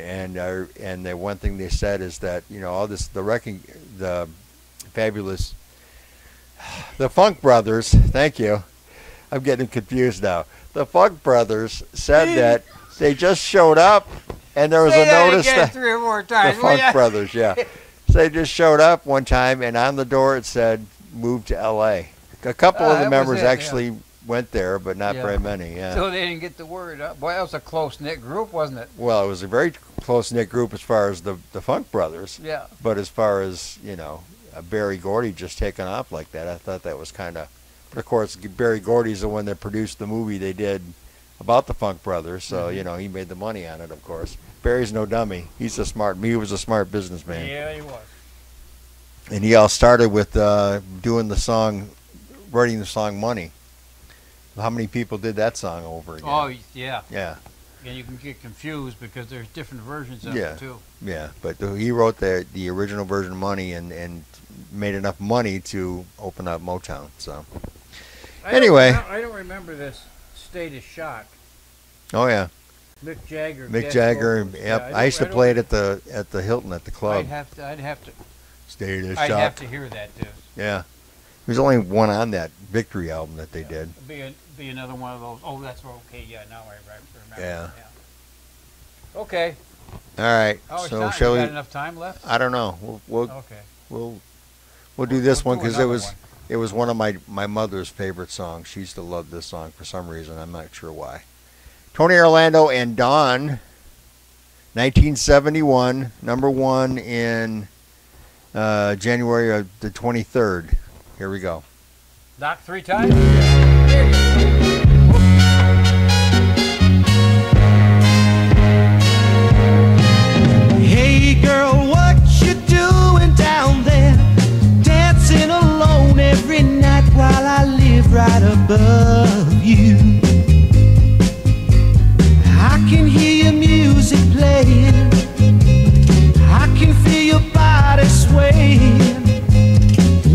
and the one thing they said is that all this the fabulous, the Funk Brothers. Thank you. I'm getting confused now. The Funk Brothers said that they just showed up, and there was a notice that 3 or 4 times. The Funk Brothers, yeah. So they just showed up one time, and on the door it said "Move to L.A." A couple of the members actually went there, but not very many. Yeah. So they didn't get the word up. Boy, that was a close-knit group, wasn't it? Well, it was a very close-knit group as far as the Funk Brothers. Yeah. But as far as Berry Gordy just taking off like that, I thought that was kind of. But of course, Berry Gordy's the one that produced the movie they did about the Funk Brothers, so he made the money on it. Of course, Berry's no dummy. He was a smart businessman. Yeah, he was. And he all started with writing the song "Money." How many people did that song over again? Oh, yeah. Yeah. And you can get confused because there's different versions of it, too. Yeah, but he wrote the original version of "Money" and made enough money to open up Motown. So, anyway. I don't remember this State of Shock. Oh, yeah. Mick Jagger. Yep. Yeah, I used to play it at the Hilton at the club. I'd have to. State of Shock. I'd have to hear that, too. Yeah. There's only one on that Victory album that they did. Be another one of those. Oh, that's okay. Yeah, now I remember. Yeah. Okay. All right. So shall we? Got enough time left? I don't know. Okay. We'll do this one because it was one of my mother's favorite songs. She used to love this song for some reason. I'm not sure why. Tony Orlando and Dawn, 1971, #1 in January of the 23rd. Here we go. Knock 3 times? Hey girl, what you doing down there? Dancing alone every night while I live right above you. I can hear your music playing, I can feel your body swaying.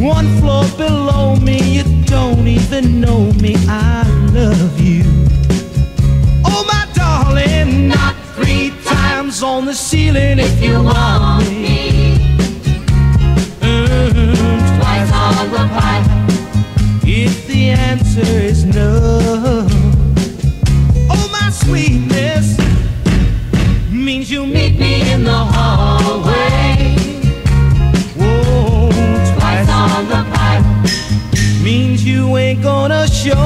One floor below me, you don't even know me, I love you. Oh my darling, knock 3 times on the ceiling if you want me. Twice on the pipe if the answer is no. Oh my sweetness means you meet me in the hallway. Whoa, twice on the pipe means you ain't gonna show.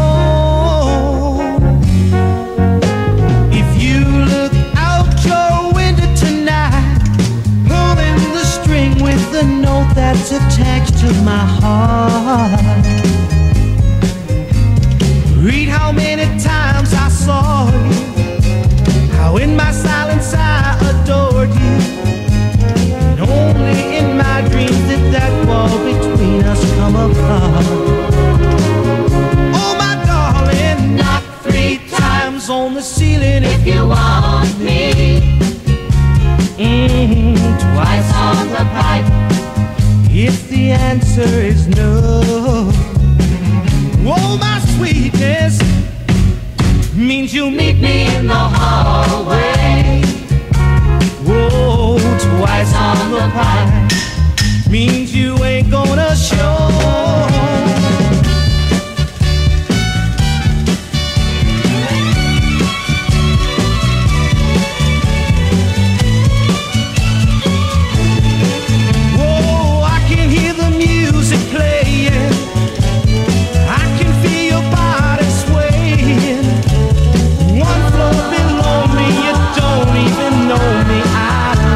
If you look out your window tonight, pulling the string with the note that's attached to my heart, read how many times I saw you, how in my silence I adored you, and only in my dreams did that wall between us come apart. Oh my darling, knock 3 times on the ceiling if you want me. Twice on the pipe if the answer is no. Oh my sweetness means you'll meet me in the hallway. Whoa, twice on the pipe means you ain't gonna show. Whoa, I can hear the music playing, I can feel your body swaying. One floor below me, you don't even know me, I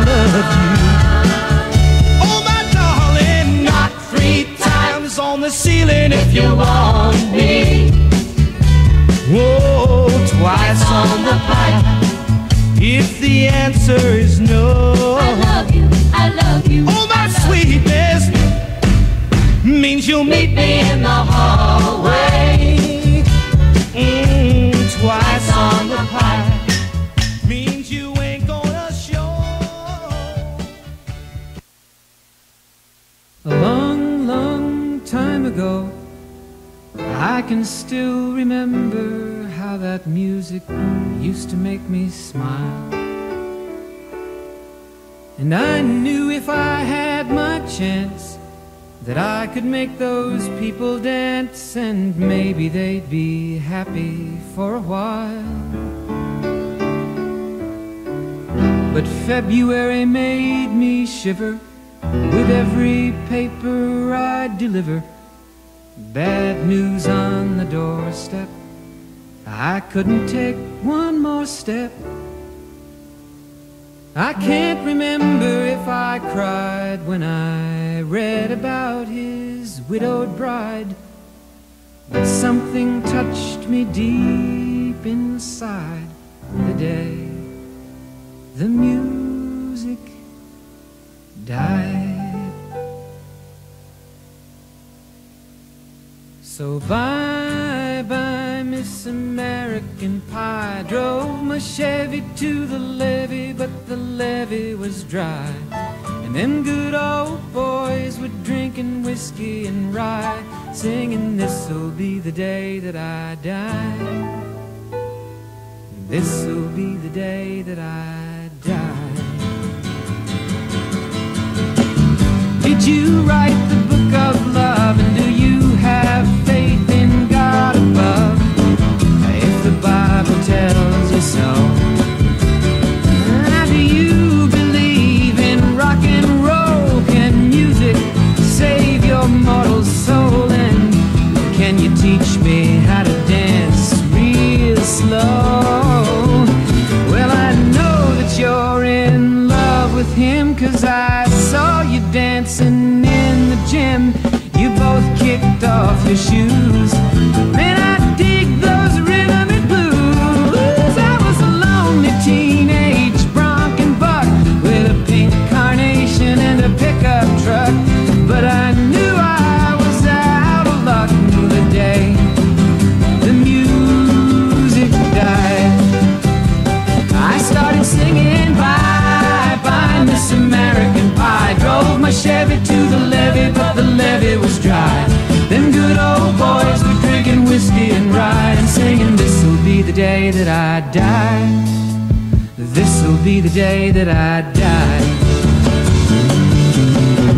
love you. Oh my darling, knock 3 times on the ceiling if you want me. Whoa, twice on the pipe if the answer is no. I love you, I love you. Oh my sweetness means you'll meet me in the hallway. Twice on the pipe means you ain't gonna show. A long, long time ago, I can still remember how that music used to make me smile. And I knew if I had my chance that I could make those people dance, and maybe they'd be happy for a while. But February made me shiver with every paper I deliver. Bad news on the doorstep, I couldn't take one more step. I can't remember if I cried when I read about his widowed bride, but something touched me deep inside the day the music died. So bye-bye, Miss American Pie. Drove my Chevy to the levee, but the levee was dry. And them good old boys were drinking whiskey and rye, singing, this'll be the day that I die. This'll be the day that I die. Did you write the book of love, and do you have faith in God above? If the Bible tells you so, do you believe in rock and roll? Can music save your mortal soul? And can you teach me how to dance real slow? Well, I know that you're in love with him, 'cause I saw you dancing in the gym. You day that I die. This'll be the day that I die.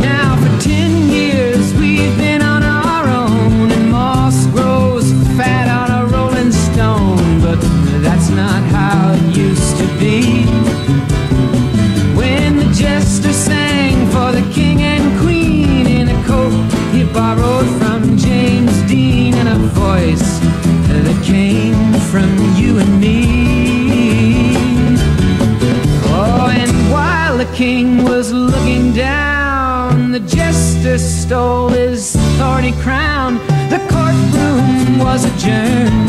Now for 10 years we've been on our own, and moss grows fat on a rolling stone. But that's not how it used to be. When the jester sang for the king and queen in a coat he borrowed from James Dean, and a voice that came from you and me. Oh, and while the king was looking down, the jester stole his thorny crown. The courtroom was adjourned.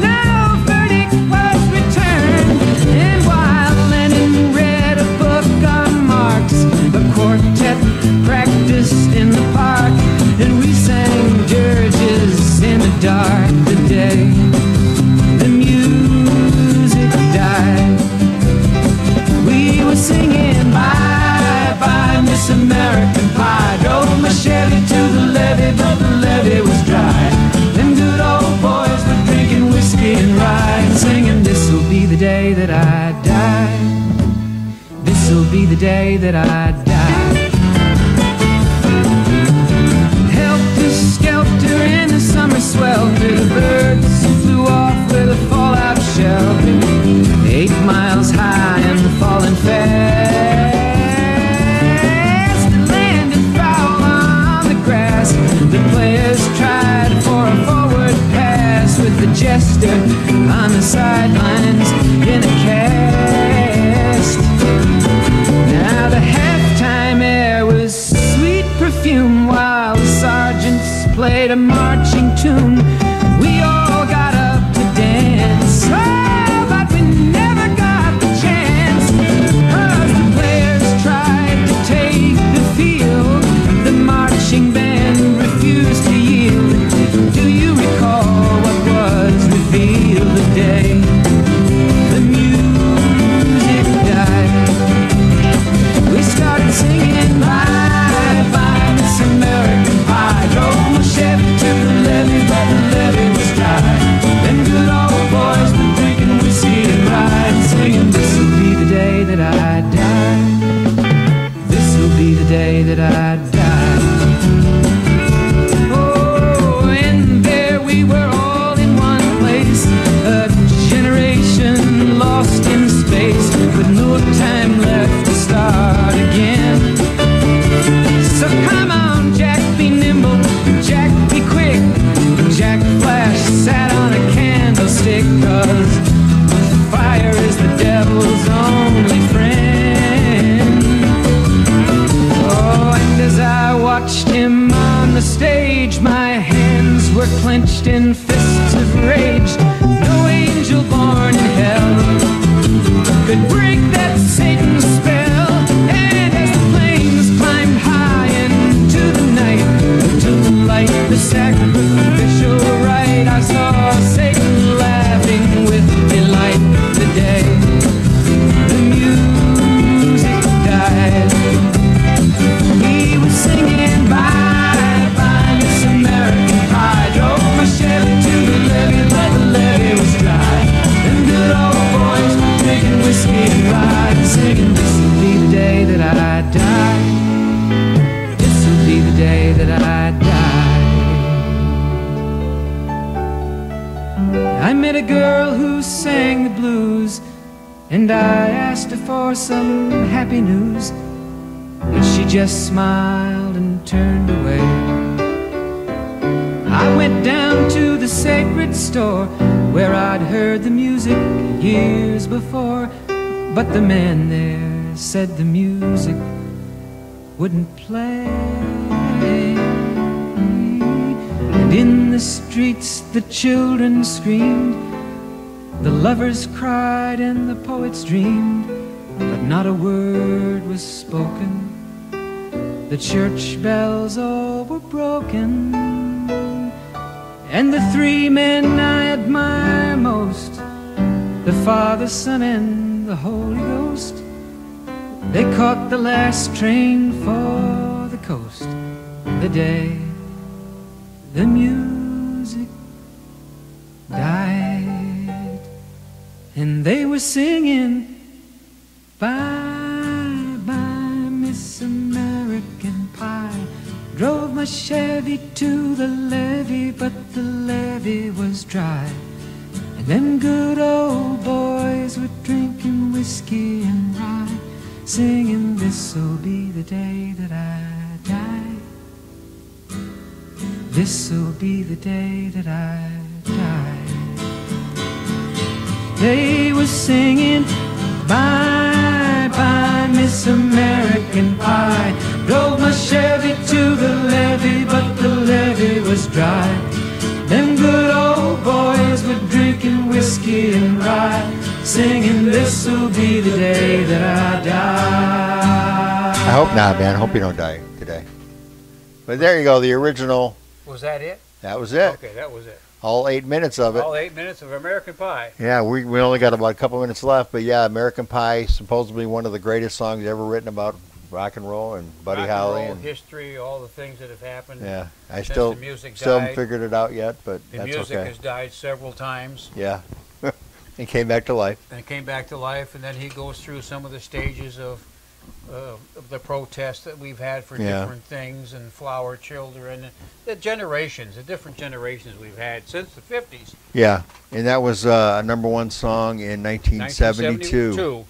No verdict was returned. And while Lenin read a book on Marx, the quartet practiced in the park, and we sang dirges in the dark. The day the music died, we were singing bye bye Miss American Pie. Drove my Chevy to the levee, but the levee was dry. Them good old boys were drinking whiskey and rye, and singing this'll be the day that I die. This'll be the day that I die. Helter skelter in the summer swelter, the birds flew off with a fallout shelter. 8 miles high and falling fast, landed foul on the grass. The players tried for a forward pass, with the jester on the sidelines in a cast. Now the halftime air was sweet perfume, while the sergeants played a marching tune. We all got up to dance, oh, but we never got the chance, 'cause the players tried to take the field. The marching band refused to yield. Do you recall what was revealed the day the music died? We started singing bye bye Miss American Pie. Drove my Chevy to the levee, but the levee was dry. Them good old boys were drinking whiskey and rye, and singing this'll be the day that I die. This'll be the day that I die. Oh, and there we were all in one place, a generation lost in space, with no time left to start again. So come on, Jack, be nimble, Jack, be quick. Jack Flash sat on a candlestick, 'cause fire is the devil's only friend. Oh, and as I watched him on the stage, my hands were clenched in fists of rage. No angel born in hell could break that Satan's spell. And as the flames climbed high into the night, to light the sacrificial rite, I saw Satan laughing with delight. The day the music died, he was singing bye bye Miss American Pie. Drove my Chevy to the levee, but the levee was dry. Them good old boys were drinking whiskey and rye, and singing this'll be the day that I die. This'll be the day that I die. I met a girl who sang the blues, and I asked her for some happy news, but she just smiled and turned away. I went down to the sacred store, where I'd heard the music years before, but the man there said the music wouldn't play. And in the streets the children screamed, the lovers cried and the poets dreamed, but not a word was spoken. The church bells all were broken, and the 3 men I admire most, the Father, Son, and the Holy Ghost, they caught the last train for the coast. The day the music died. and they were singing, bye bye Miss American Pie. Drove my Chevy to the levee, but the levee was dry. And them good old boys were drinking whiskey and rye, singing, this'll be the day that I die. This'll be the day that I die. They were singing, bye bye Miss American Pie. Drove my Chevy to the levee, but the levee was dry. Them good old boys were drinking whiskey and rye, singing, this'll be the day that I die. I hope not, man. I hope you don't die today. But there you go, the original. Was that it? That was it. Okay, that was it. All 8 minutes of it. All 8 minutes of American Pie. Yeah, we only got about a couple minutes left, but yeah, American Pie, supposedly one of the greatest songs ever written about rock and roll and Buddy Rock Holly. and roll, history, all the things that have happened. Yeah, I since still the music haven't died. figured it out yet, but The that's music okay. has died several times. Yeah, it came back to life. And it came back to life, and then he goes through some of the stages of the protests that we've had for different things, and Flower Children, and the generations, the different generations we've had since the 50s. Yeah, and that was a #1 song in 1972. 1972.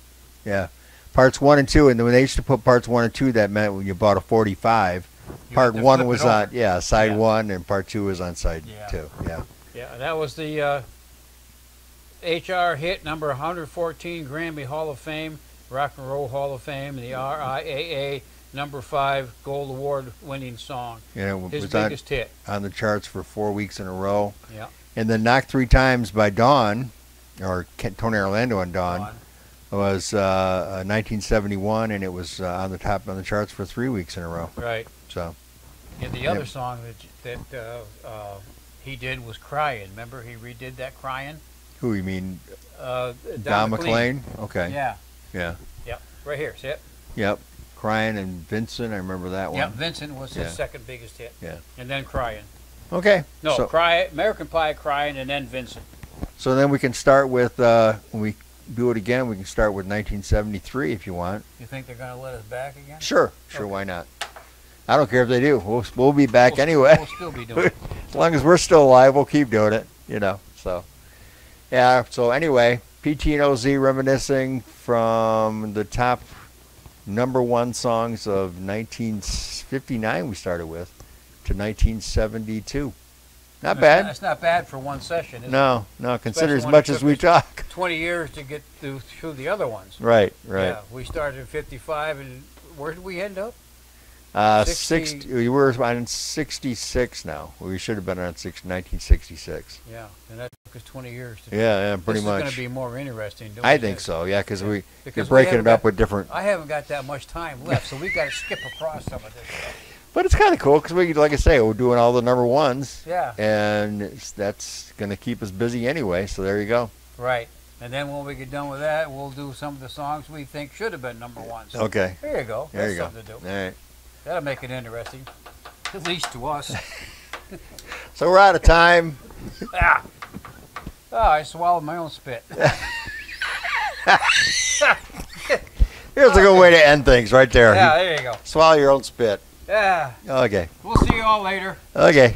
Yeah, parts 1 and 2, and when they used to put parts 1 and 2, that meant when you bought a 45, You part had to 1 flip was it on over. side Yeah. 1, and part 2 was on side Yeah. 2. Yeah. Yeah, and that was the HR hit number 114 Grammy Hall of Fame, Rock and Roll Hall of Fame, and the RIAA number 5 Gold Award winning song. And it His was biggest hit. on the charts for 4 weeks in a row. Yeah. And then Knocked 3 Times by Dawn, or Tony Orlando and Dawn, was 1971, and it was on the top on the charts for 3 weeks in a row. Right. So. And the other song that he did was Crying. Remember, he redid that Crying? Who, you mean? Don McLean? Okay. Yeah. Yeah. Yep. Right here. See it? Yep. Crying and Vincent, I remember that one. Yep. Vincent was his second biggest hit. Yeah. And then Crying. Okay. No, so, American Pie, Crying, and then Vincent. So then we can start with, when we do it again, we can start with 1973 if you want. You think they're going to let us back again? Sure. Sure, Okay. why not? I don't care if they do. We'll be back anyway. We'll still be doing it. As long as we're still alive, we'll keep doing it, so. Yeah, so anyway, PT and OZ Reminiscing from the top #1 songs of 1959 we started with to 1972. Not bad. That's not bad for one session, is it? No, consider Especially as when much it as took we us talk. 20 years to get through the other ones. Right. Yeah, we started in 55, and where did we end up? 60, we were on 66 now. We should have been on 1966. Yeah, and that took us 20 years to do. Yeah, pretty This much. is going to be more interesting, don't I you think so, yeah, because you're Because we breaking haven't it up got- with different. I haven't got that much time left, so we got to skip across some of this stuff. But it's kind of cool because we, like I say, we're doing all the #1s. Yeah. And that's going to keep us busy anyway. So there you go. Right. And then when we get done with that, we'll do some of the songs we think should have been #1s. Okay. There you go. There you That's go. something to do. All right. That'll make it interesting, at least to us. So we're out of time. Ah! Oh, I swallowed my own spit. Here's a good way to end things right there. Yeah, there you go. Swallow your own spit. Yeah. Okay. We'll see you all later. Okay.